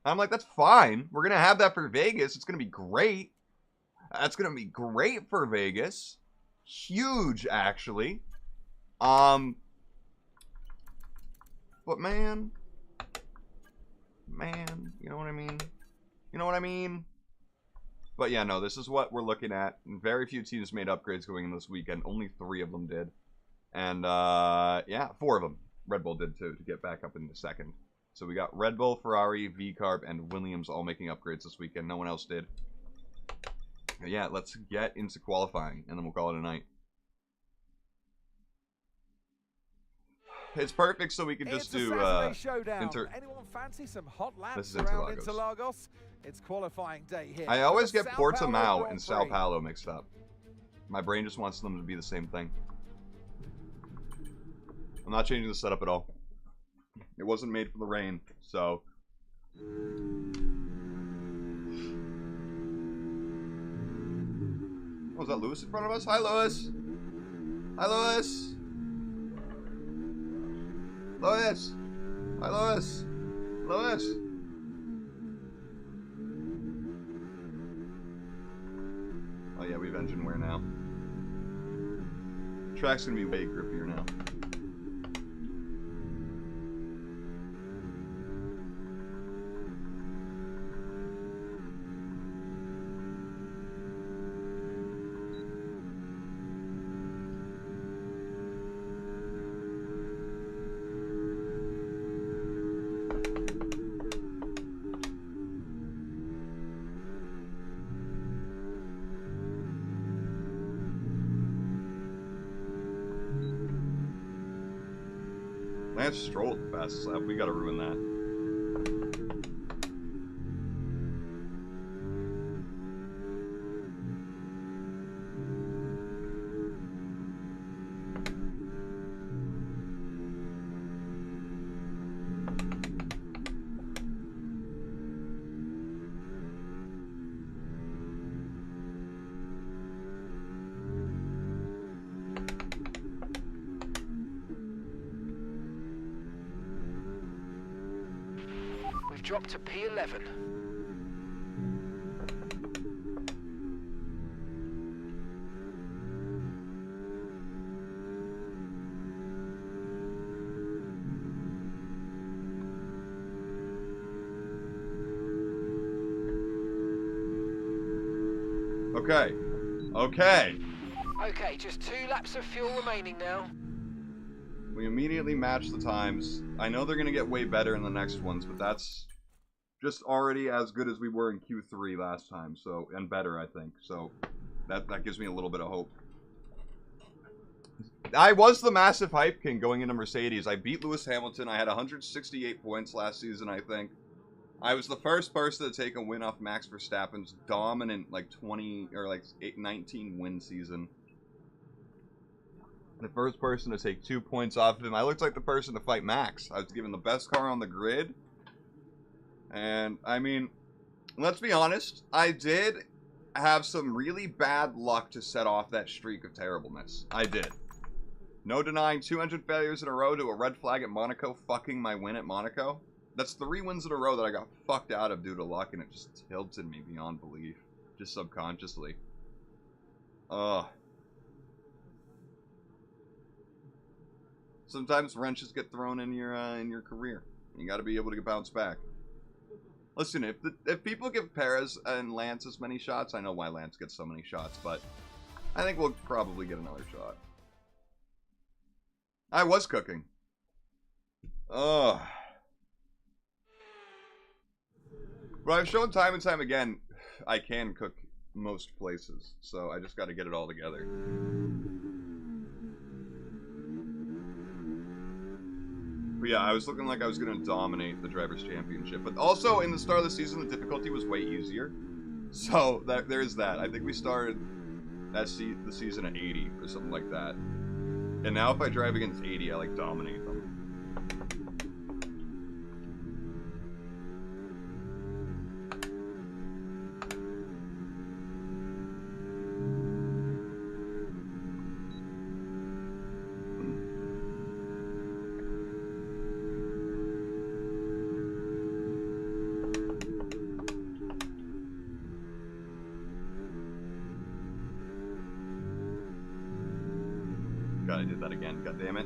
I'm like, that's fine. We're going to have that for Vegas. It's going to be great. That's going to be great for Vegas. Huge, actually. But man, you know what I mean? You know what I mean? But yeah, no, this is what we're looking at. Very few teams made upgrades going in this weekend. Only 3 of them did. And, yeah, 4 of them. Red Bull did, too, to get back up into 2nd. So we got Red Bull, Ferrari, V-Carb, and Williams all making upgrades this weekend. No one else did. But yeah, let's get into qualifying, and then we'll call it a night. It's perfect, so we can just do, Anyone fancy some hot laps around Interlagos? It's qualifying day here. I always get Portimao and Sao Paulo mixed up. My brain just wants them to be the same thing. I'm not changing the setup at all. It wasn't made for the rain, so... Oh, is that Lewis in front of us? Hi, Lewis! Hi, Lewis! Lewis! Hi, Lewis! Lewis! Oh yeah, we have engine wear now. Track's gonna be way grippier now. Lance Stroll at the fastest lap. We gotta ruin that. Drop to P11. Okay. Okay. Okay, just 2 laps of fuel remaining now. We immediately match the times. I know they're going to get way better in the next ones, but that's just already as good as we were in Q3 last time, so, and better, I think. So that gives me a little bit of hope. I was the massive hype king going into Mercedes. I beat Lewis Hamilton. I had 168 points last season, I think. I was the first person to take a win off Max Verstappen's dominant, like, 20, or like 19 win season. The first person to take 2 points off of him. I looked like the person to fight Max. I was given the best car on the grid. And, I mean, let's be honest. I did have some really bad luck to set off that streak of terribleness. I did. No denying 200 failures in a row to a red flag at Monaco, fucking my win at Monaco. That's 3 wins in a row that I got fucked out of due to luck, and it just tilted me beyond belief. Just subconsciously. Ugh. Sometimes wrenches get thrown in your career. You gotta be able to bounce back. Listen, if people give Perez and Lance as many shots, I know why Lance gets so many shots, but I think we'll probably get another shot. I was cooking. Ugh. But I've shown time and time again, I can cook most places, so I just got to get it all together. But yeah, I was looking like I was going to dominate the Drivers' Championship. But also, in the start of the season, the difficulty was way easier. So, there's that. I think we started the season at 80 or something like that. And now if I drive against 80, I, like, dominate them. God, I did that again. God damn it.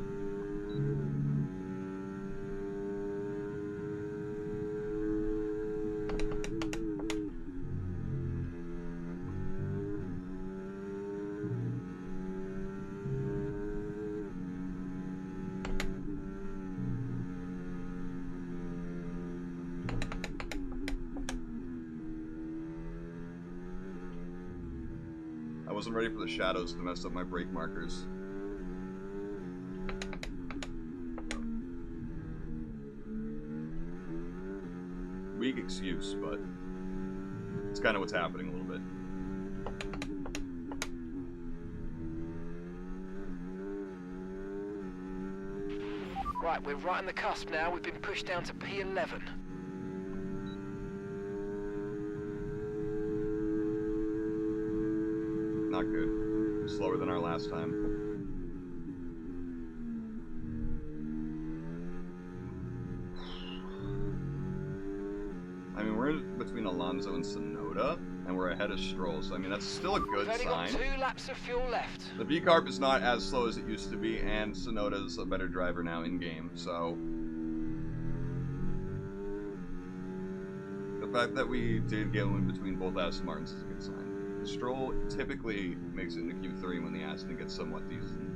I wasn't ready for the shadows to mess up my brake markers. Weak excuse, but it's kind of what's happening a little bit. Right, we're right on the cusp now. We've been pushed down to P11. Not good. Slower than our last time. I mean, we're between Alonso and Tsunoda, and we're ahead of Stroll, so I mean, that's still a good We've only got sign. 2 laps of fuel left. The V-Carb is not as slow as it used to be, and Tsunoda's a better driver now in-game, so... The fact that we did get in between both Aston Martins is a good sign. Stroll typically makes it into Q3 when the Aston gets somewhat decent.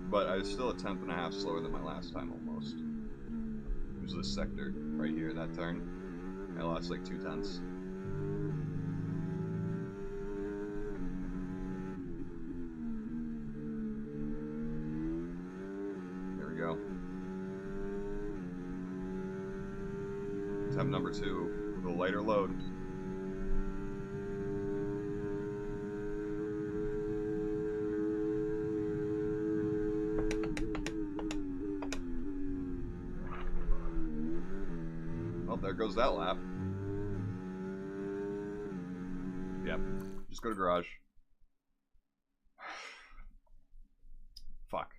But I was still a tenth and a half slower than my last time almost. It was this sector right here, that turn. I lost like 2 tenths. There we go. Attempt number 2 with a lighter load. There goes that lap. Yep. Just go to garage. Fuck.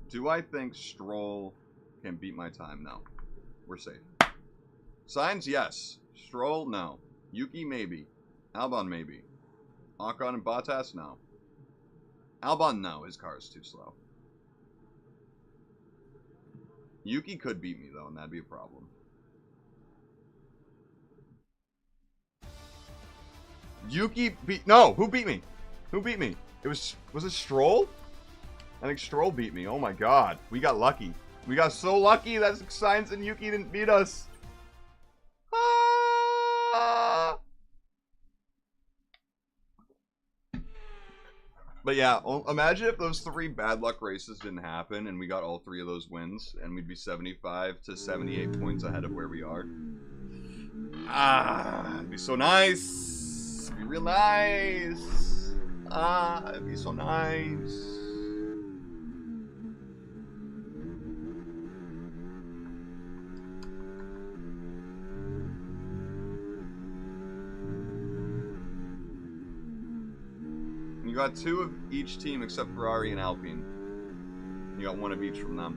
Do I think Stroll can beat my time? No. We're safe. Sainz, yes. Stroll, no. Yuki, maybe. Albon, maybe. Ocon and Bottas, no. Albon, no. His car is too slow. Yuki could beat me, though, and that'd be a problem. Yuki beat... No! Who beat me? Who beat me? Was it Stroll? I think Stroll beat me. Oh my god. We got lucky. We got so lucky that Sainz and Yuki didn't beat us. Ah! But yeah, imagine if those 3 bad luck races didn't happen and we got all 3 of those wins and we'd be 75 to 78 points ahead of where we are. Ah, it'd be so nice. It'd be real nice. Ah, it'd be so nice. You got 2 of each team except Ferrari and Alpine. You got 1 of each from them.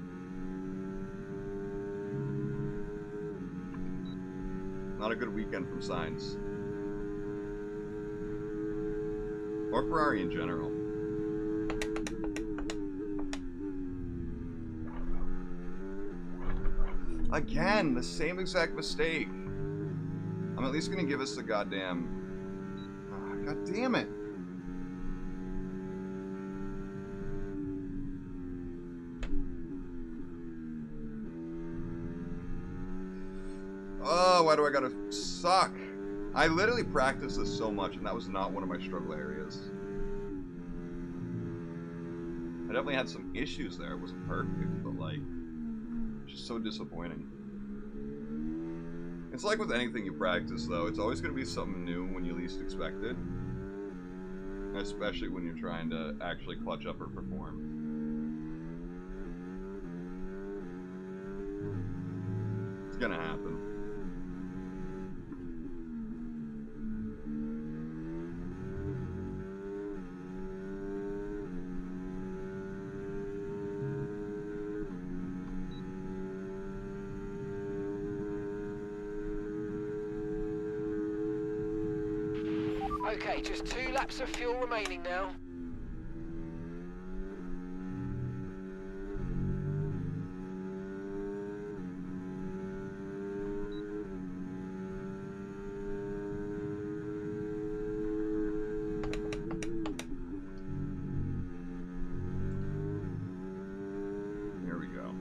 Not a good weekend from Sainz. Or Ferrari in general. Again, the same exact mistake. I'm at least gonna give us the goddamn... Oh, God damn it. Oh, why do I gotta suck? I literally practiced this so much, and that was not one of my struggle areas. I definitely had some issues there. It wasn't perfect, but like, just so disappointing. It's like with anything you practice, though. It's always going to be something new when you least expect it. Especially when you're trying to actually clutch up or perform. It's gonna happen. Okay, just 2 laps of fuel remaining now. Here we go.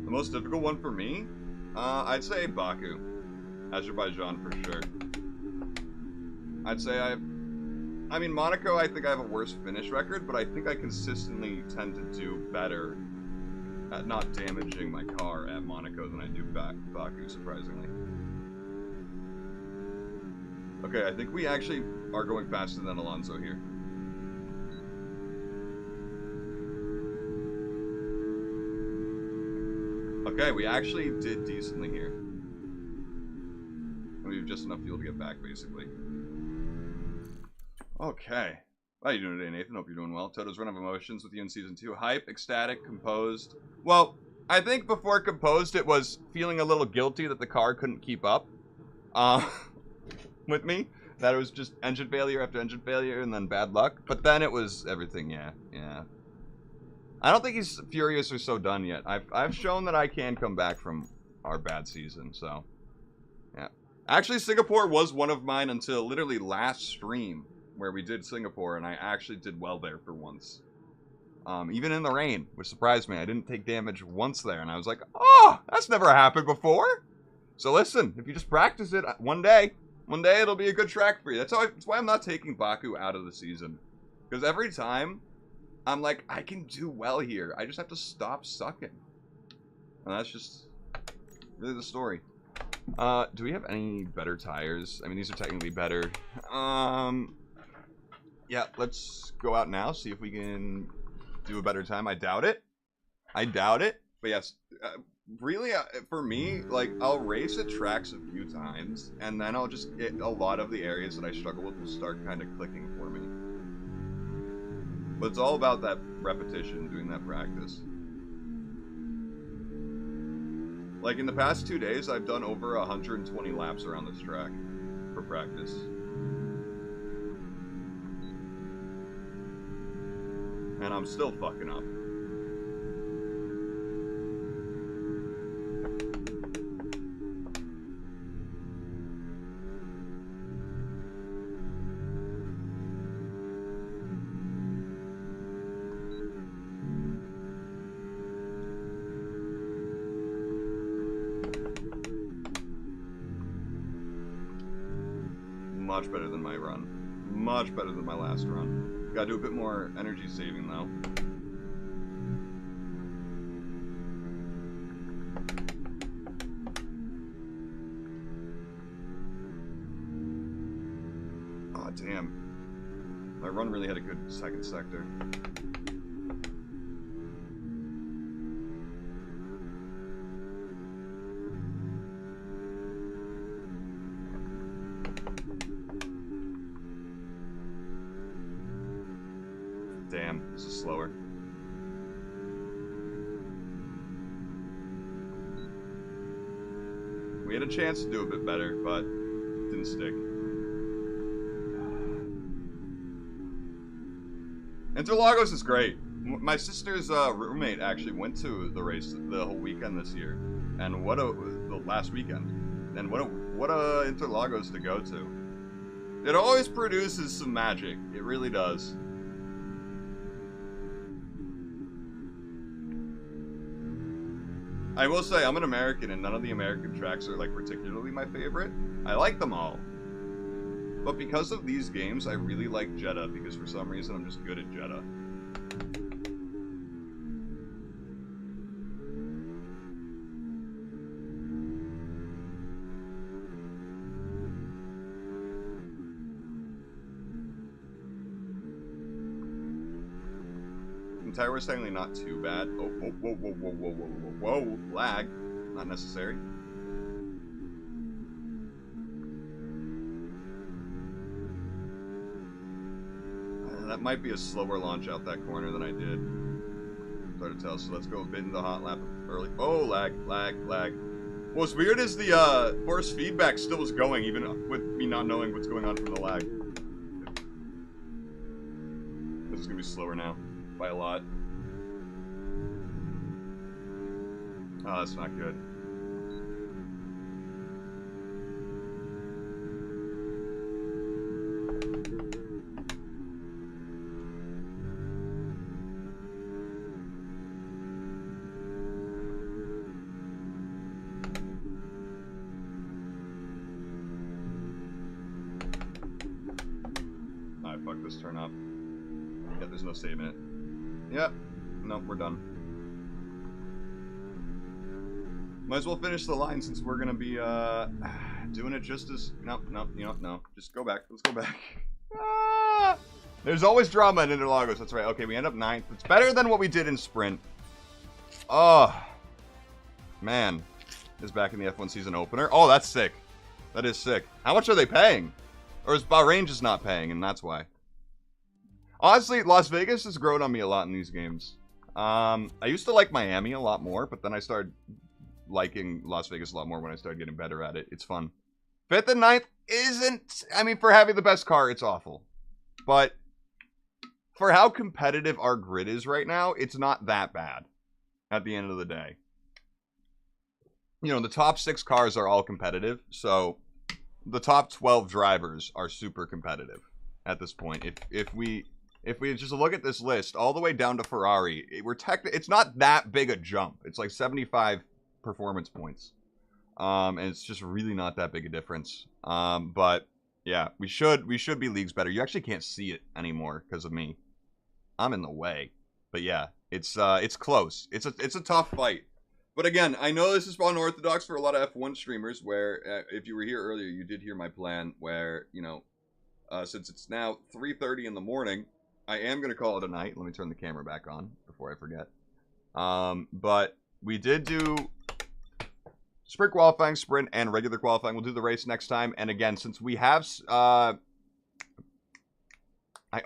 The most difficult one for me? I'd say Baku. Azerbaijan for sure. I'd say I mean, Monaco, I think I have a worse finish record, but I think I consistently tend to do better at not damaging my car at Monaco than I do Baku, surprisingly. Okay, I think we actually are going faster than Alonso here. Okay, we actually did decently here. We have just enough fuel to get back, basically. Okay. How you doing today, Nathan? Hope you're doing well. Toto's Run of Emotions with you in Season 2. Hype, ecstatic, composed. Well, I think before composed, it was feeling a little guilty that the car couldn't keep up with me. That it was just engine failure after engine failure and then bad luck. But then it was everything, yeah. I don't think he's furious or so done yet. I've shown that I can come back from our bad season, so yeah. Actually, Singapore was one of mine until literally last stream where we did Singapore, and I actually did well there for once. Even in the rain, which surprised me. I didn't take damage once there, and I was like, oh, that's never happened before. So listen, if you just practice it, one day it'll be a good track for you. That's why I'm not taking Baku out of the season, because every time I'm like, I can do well here. I just have to stop sucking. And that's just really the story. Do we have any better tires? I mean, these are technically better. Yeah, let's go out now, see if we can do a better time. I doubt it. But yes, really, for me, like, I'll race at tracks a few times, and then I'll just get a lot of the areas that I struggle with will start kind of clicking for me. But it's all about that repetition, doing that practice. Like, in the past 2 days, I've done over 120 laps around this track for practice. And I'm still fucking up. Much better than my run. Much better than my last run. Gotta do a bit more energy saving though. Oh damn. My run really had a good second sector. Damn, this is slower. We had a chance to do a bit better, but it didn't stick. Interlagos is great. My sister's roommate actually went to the race the whole weekend this year, and the last weekend, and what a Interlagos to go to. It always produces some magic. It really does. I will say I'm an American, and none of the American tracks are like particularly my favorite. I like them all. But because of these games, I really like Jeddah, because for some reason I'm just good at Jeddah. Entire was technically not too bad. Oh, whoa, lag. Not necessary. That might be a slower launch out that corner than I did. Hard to tell, so let's go a bit in the hot lap early. Oh, lag. What's weird is the force feedback still was going, even with me not knowing what's going on from the lag. This is gonna be slower now, by a lot. Oh, that's not good. Fuck this turn up. Yeah, there's no saving it. Yep. Nope, we're done. Might as well finish the line since we're gonna be doing it just as no. Just go back. Let's go back. Ah! There's always drama in Interlagos, that's right. Okay, we end up 9th. It's better than what we did in Sprint. Oh man. Is back in the F1 season opener. Oh, that's sick. That is sick. How much are they paying? Or is Bahrain just not paying, and that's why? Honestly, Las Vegas has grown on me a lot in these games. I used to like Miami a lot more, but then I started liking Las Vegas a lot more when I started getting better at it. It's fun. 5th and 9th isn't... I mean, for having the best car, it's awful. But for how competitive our grid is right now, it's not that bad at the end of the day. You know, the top 6 cars are all competitive, so... The top 12 drivers are super competitive at this point. If we just look at this list all the way down to Ferrari, it's not that big a jump. It's like 75 performance points, and it's just really not that big a difference. But yeah, we should be leagues better. You actually can't see it anymore because of me. I'm in the way. But yeah, it's close. It's a tough fight. But again, I know this is unorthodox for a lot of F1 streamers, where if you were here earlier, you did hear my plan where, you know, since it's now 3:30 in the morning, I am going to call it a night. Let me turn the camera back on before I forget. But we did do sprint qualifying, sprint, and regular qualifying. We'll do the race next time. And again, since we have... I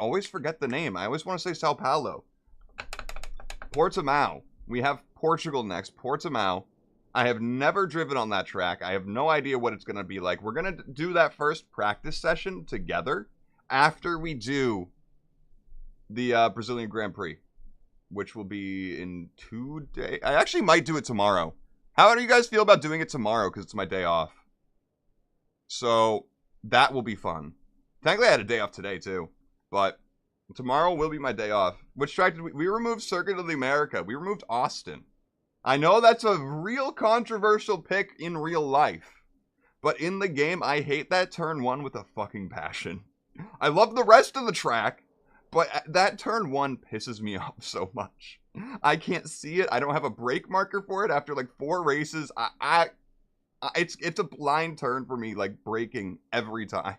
always forget the name. I always want to say Sao Paulo. Portimao. We have Portugal next, Portimao. I have never driven on that track. I have no idea what it's going to be like. We're going to do that first practice session together after we do the Brazilian Grand Prix, which will be in 2 days. I actually might do it tomorrow. How do you guys feel about doing it tomorrow? Because it's my day off. So that will be fun. Thankfully, I had a day off today, too. But... tomorrow will be my day off. Which track did we removed Circuit of the America. We removed Austin. I know that's a real controversial pick in real life. But in the game, I hate that turn 1 with a fucking passion. I love the rest of the track, but that turn 1 pisses me off so much. I can't see it. I don't have a brake marker for it after like 4 races. It's a blind turn for me, like braking every time.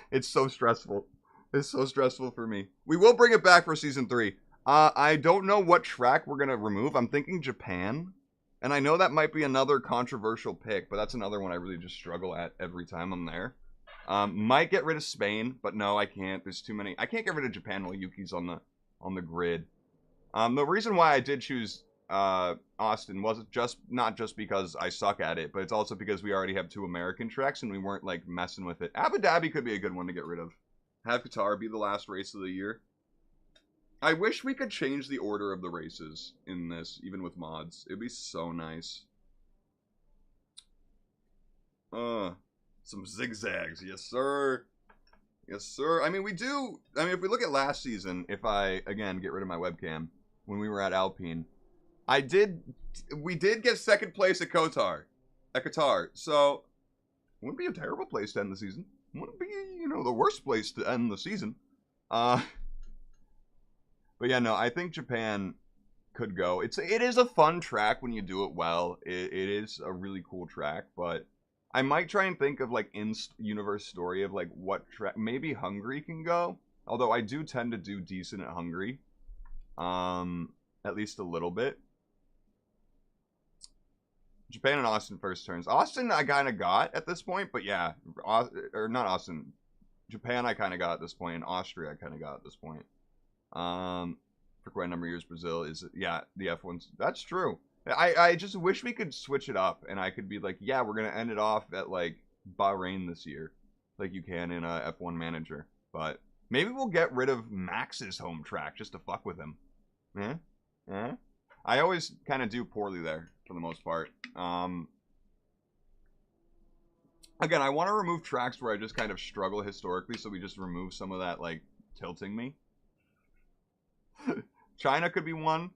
It's so stressful. It's so stressful for me. We will bring it back for Season 3. I don't know what track we're going to remove. I'm thinking Japan. And I know that might be another controversial pick, but that's another one I really just struggle at every time I'm there. Might get rid of Spain, but no, I can't. There's too many. I can't get rid of Japan while Yuki's on on the grid. The reason why I did choose Austin wasn't not just because I suck at it, but it's also because we already have 2 American tracks and we weren't like messing with it. Abu Dhabi could be a good one to get rid of. Have Qatar be the last race of the year. I wish we could change the order of the races in this, even with mods. It'd be so nice. Some zigzags, yes sir. Yes sir. I mean, if we look at last season, if I again get rid of my webcam, when we were at Alpine, we did get 2nd place at Qatar. So wouldn't be a terrible place to end the season. Wouldn't be, the worst place to end the season. But yeah, no, I think Japan could go. It is a fun track when you do it well. It is a really cool track, but I might try and think of like in-universe story of like what track. Maybe Hungary can go. Although I do tend to do decent at Hungary. At least a little bit. Japan and Austin first turns. Austin I kind of got at this point, but yeah. Or not Austin. Japan I kind of got at this point, and Austria I kind of got at this point. For quite a number of years, Brazil is, yeah, the F1's, that's true. I just wish we could switch it up, and I could be like, yeah, we're going to end it off at, like, Bahrain this year, like you can in a F1 Manager. But maybe we'll get rid of Max's home track just to fuck with him. Yeah? I always kind of do poorly there, for the most part. Again, I want to remove tracks where I just kind of struggle historically, so we just remove some of that, like, tilting me. China could be one,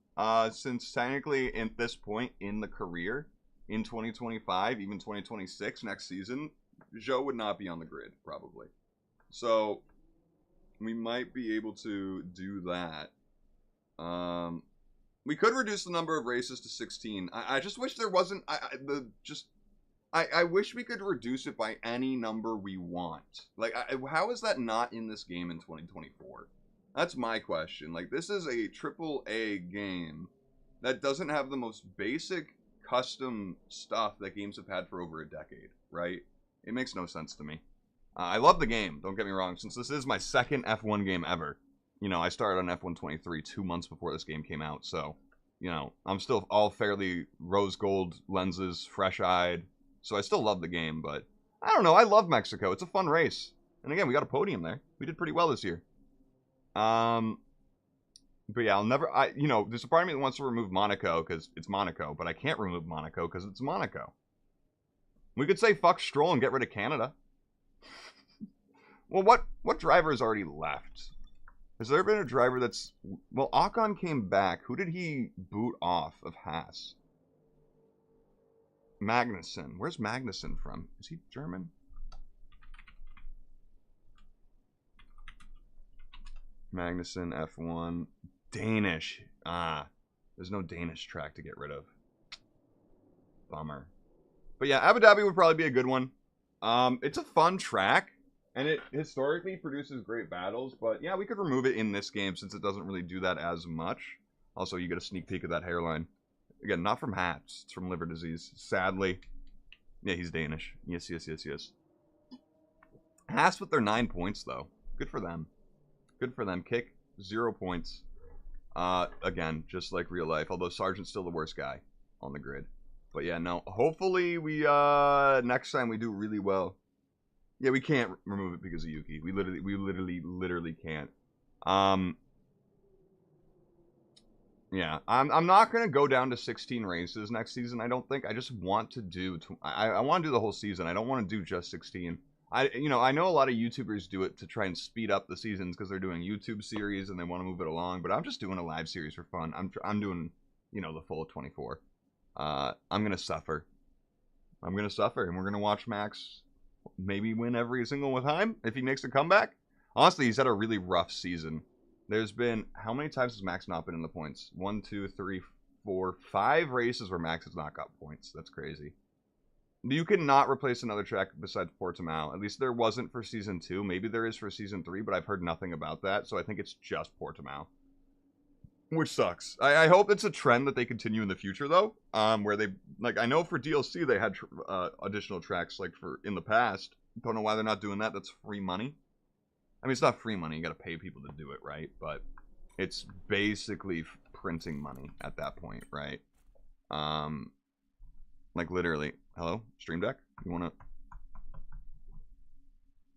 since technically at this point in the career, in 2025, even 2026, next season, Zhou would not be on the grid, probably. So, we might be able to do that. We could reduce the number of races to 16. I just wish there wasn't, I wish we could reduce it by any number we want. Like, how is that not in this game in 2024? That's my question. Like, this is a AAA game that doesn't have the most basic custom stuff that games have had for over a decade, right? It makes no sense to me. I love the game, don't get me wrong, since this is my 2nd F1 game ever. I started on F1 23 2 months before this game came out, so, I'm still all fairly rose gold lenses, fresh-eyed, so I still love the game, but I don't know, I love Mexico. It's a fun race. And again, we got a podium there. We did pretty well this year. But yeah, there's a part of me that wants to remove Monaco because it's Monaco, but I can't remove Monaco because it's Monaco. We could say fuck Stroll and get rid of Canada. Well, what driver has already left? Has there been a driver that's... Well, Ocon came back. Who did he boot off of Haas? Magnussen. Where's Magnussen from? Is he German? Magnussen, F1. Danish. There's no Danish track to get rid of. Bummer. But yeah, Abu Dhabi would probably be a good one. It's a fun track, and it historically produces great battles, but yeah, we could remove it in this game since it doesn't really do that as much. Also, you get a sneak peek of that hairline. Again, not from hats, it's from liver disease, sadly. Yeah, he's Danish. Yes. Haas with their 9 points, though. Good for them. Good for them. Kick, 0 points. Again, just like real life, although Sargent's still the worst guy on the grid. But yeah, no, hopefully we, next time we do really well. Yeah, we can't remove it because of Yuki. We literally can't. Yeah, I'm not going to go down to 16 races next season, I don't think. I just want to do, I want to do the whole season. I don't want to do just 16. I know a lot of YouTubers do it to try and speed up the seasons because they're doing YouTube series and they want to move it along, but I'm just doing a live series for fun. I'm doing, the full 24. I'm going to suffer. And we're going to watch Max maybe win every single time if he makes a comeback. Honestly, he's had a really rough season. There's been, how many times has Max not been in the points? 1, 2, 3, 4, 5 races where Max has not got points. That's crazy. You cannot replace another track besides Portimao. At least there wasn't for Season 2. Maybe there is for Season 3, but I've heard nothing about that, so I think it's just Portimao. Which sucks. I hope it's a trend that they continue in the future, though, where they, like, I know for DLC they had additional tracks, like, in the past. Don't know why they're not doing that. That's free money. I mean, it's not free money. You gotta pay people to do it, right? But it's basically printing money at that point, right? Like literally. Hello, Stream Deck? You wanna?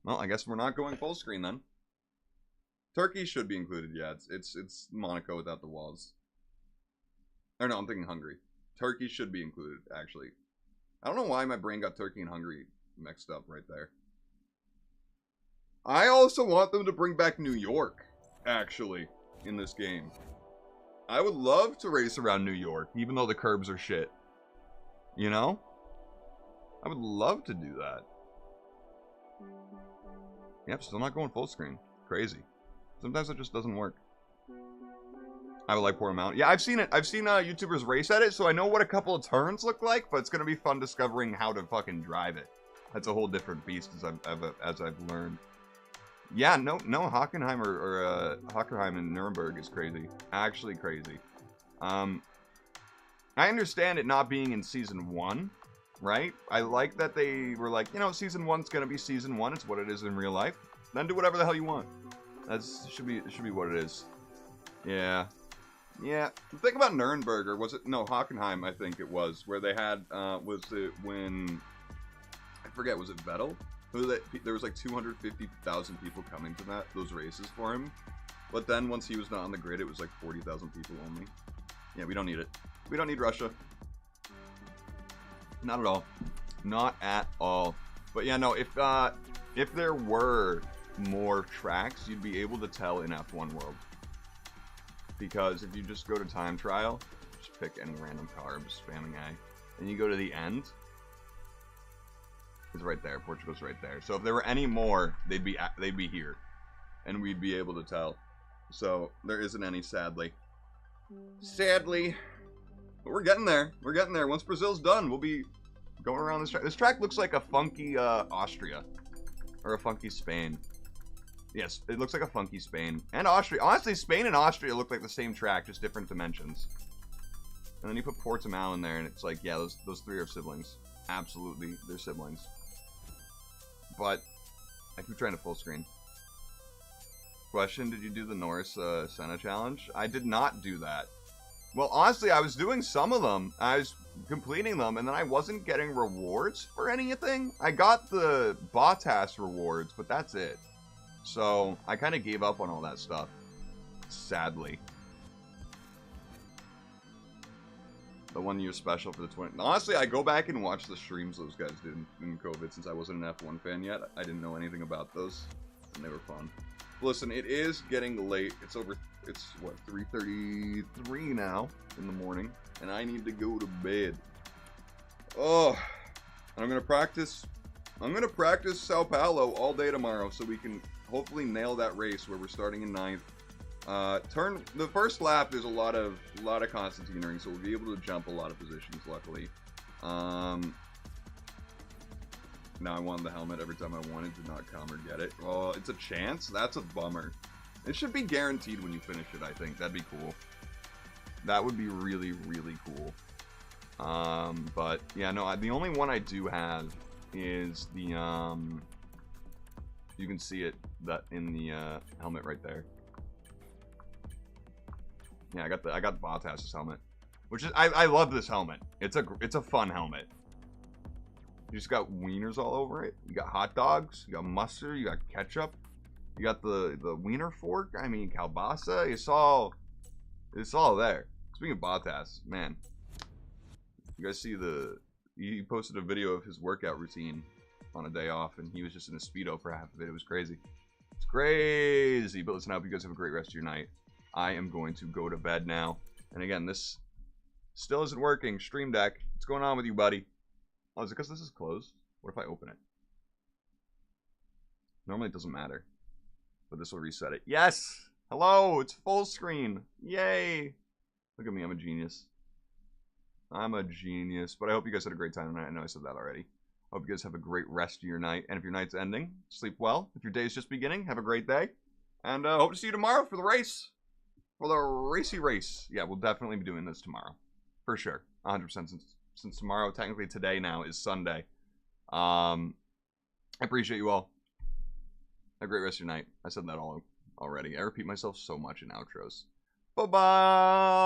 Well, I guess we're not going full screen then. Turkey should be included. Yeah, it's Monaco without the walls. Or no, I'm thinking Hungary. Turkey should be included, actually. I don't know why my brain got Turkey and Hungary mixed up right there. I also want them to bring back New York, actually, in this game. I would love to race around New York, even though the curbs are shit. You know? I would love to do that. Yep, still not going full screen. Crazy. Sometimes it just doesn't work. I would like Portamount. Yeah, I've seen it. I've seen YouTubers race at it, so I know what a couple of turns look like, but it's going to be fun discovering how to fucking drive it. That's a whole different beast as I've learned. Yeah, no, Hockenheim or Hockenheim in Nuremberg is crazy. Actually crazy. I understand it not being in Season 1, right? I like that they were like, you know, Season 1's going to be Season 1. It's what it is in real life. Then do whatever the hell you want. It should be what it is. Yeah. Yeah. The thing about Nuremberg, or was it, no, Hockenheim, I think it was, where they had, was it when, I forget, was it Vettel? There was like 250,000 people coming to those races for him. But then once he was not on the grid, it was like 40,000 people only. Yeah, we don't need it. We don't need Russia. Not at all. Not at all. But yeah, no, if there were more tracks, you'd be able to tell in F1 World. Because if you just go to time trial, just pick any random car, I'm just spamming A, and you go to the end, it's right there. Portugal's right there. So if there were any more, they'd be here, and we'd be able to tell. So there isn't any, sadly. Sadly, but we're getting there. We're getting there. Once Brazil's done, we'll be going around this track. This track looks like a funky Austria, or a funky Spain. Yes, it looks like a funky Spain and Austria. Honestly, Spain and Austria look like the same track, just different dimensions. And then you put Portimao in there, and it's like, yeah, those three are siblings. Absolutely, they're siblings. But I keep trying to full screen. Question: did you do the Norris Senna challenge? I did not do that. Well, honestly, I was doing some of them. I was completing them, and then I wasn't getting rewards for anything. I got the Bottas rewards, but that's it. So I kind of gave up on all that stuff, sadly. The 1 year special for the 20. Honestly, I go back and watch the streams those guys did in COVID since I wasn't an F1 fan yet. I didn't know anything about those, and they were fun. Listen, it is getting late. It's what, 3:33 now in the morning, and I need to go to bed. Oh, and I'm gonna practice Sao Paulo all day tomorrow so we can hopefully nail that race where we're starting in 9th. The first lap, there's a lot of constantineering, so we'll be able to jump a lot of positions, luckily. Now I wanted the helmet every time I wanted to not come or get it. Oh, it's a chance? That's a bummer. It should be guaranteed when you finish it, I think. That'd be cool. That would be really, really cool. But, yeah, no, the only one I do have is the, you can see it in the helmet right there. Yeah, I got Bottas's helmet, which is I love this helmet. It's a fun helmet. You just got wieners all over it. You got hot dogs. You got mustard. You got ketchup. You got the wiener fork. I mean, kielbasa. It's all there. Speaking of Bottas, man, you guys see he posted a video of his workout routine on a day off, and he was just in a Speedo for half of it. It was crazy. It's crazy. But listen, I hope you guys have a great rest of your night. I am going to go to bed now. And again, this still isn't working. Stream Deck, what's going on with you, buddy? Oh, is it because this is closed? What if I open it? Normally it doesn't matter, but this will reset it. Yes! Hello! It's full screen! Yay! Look at me, I'm a genius. I'm a genius. But I hope you guys had a great time tonight. I know I said that already. I hope you guys have a great rest of your night. And if your night's ending, sleep well. If your day's just beginning, have a great day. And hope to see you tomorrow for the race. For the racy race. Yeah, we'll definitely be doing this tomorrow. For sure. 100% since tomorrow, technically today now, is Sunday. I appreciate you all. Have a great rest of your night. I said that all already. I repeat myself so much in outros. Bye-bye!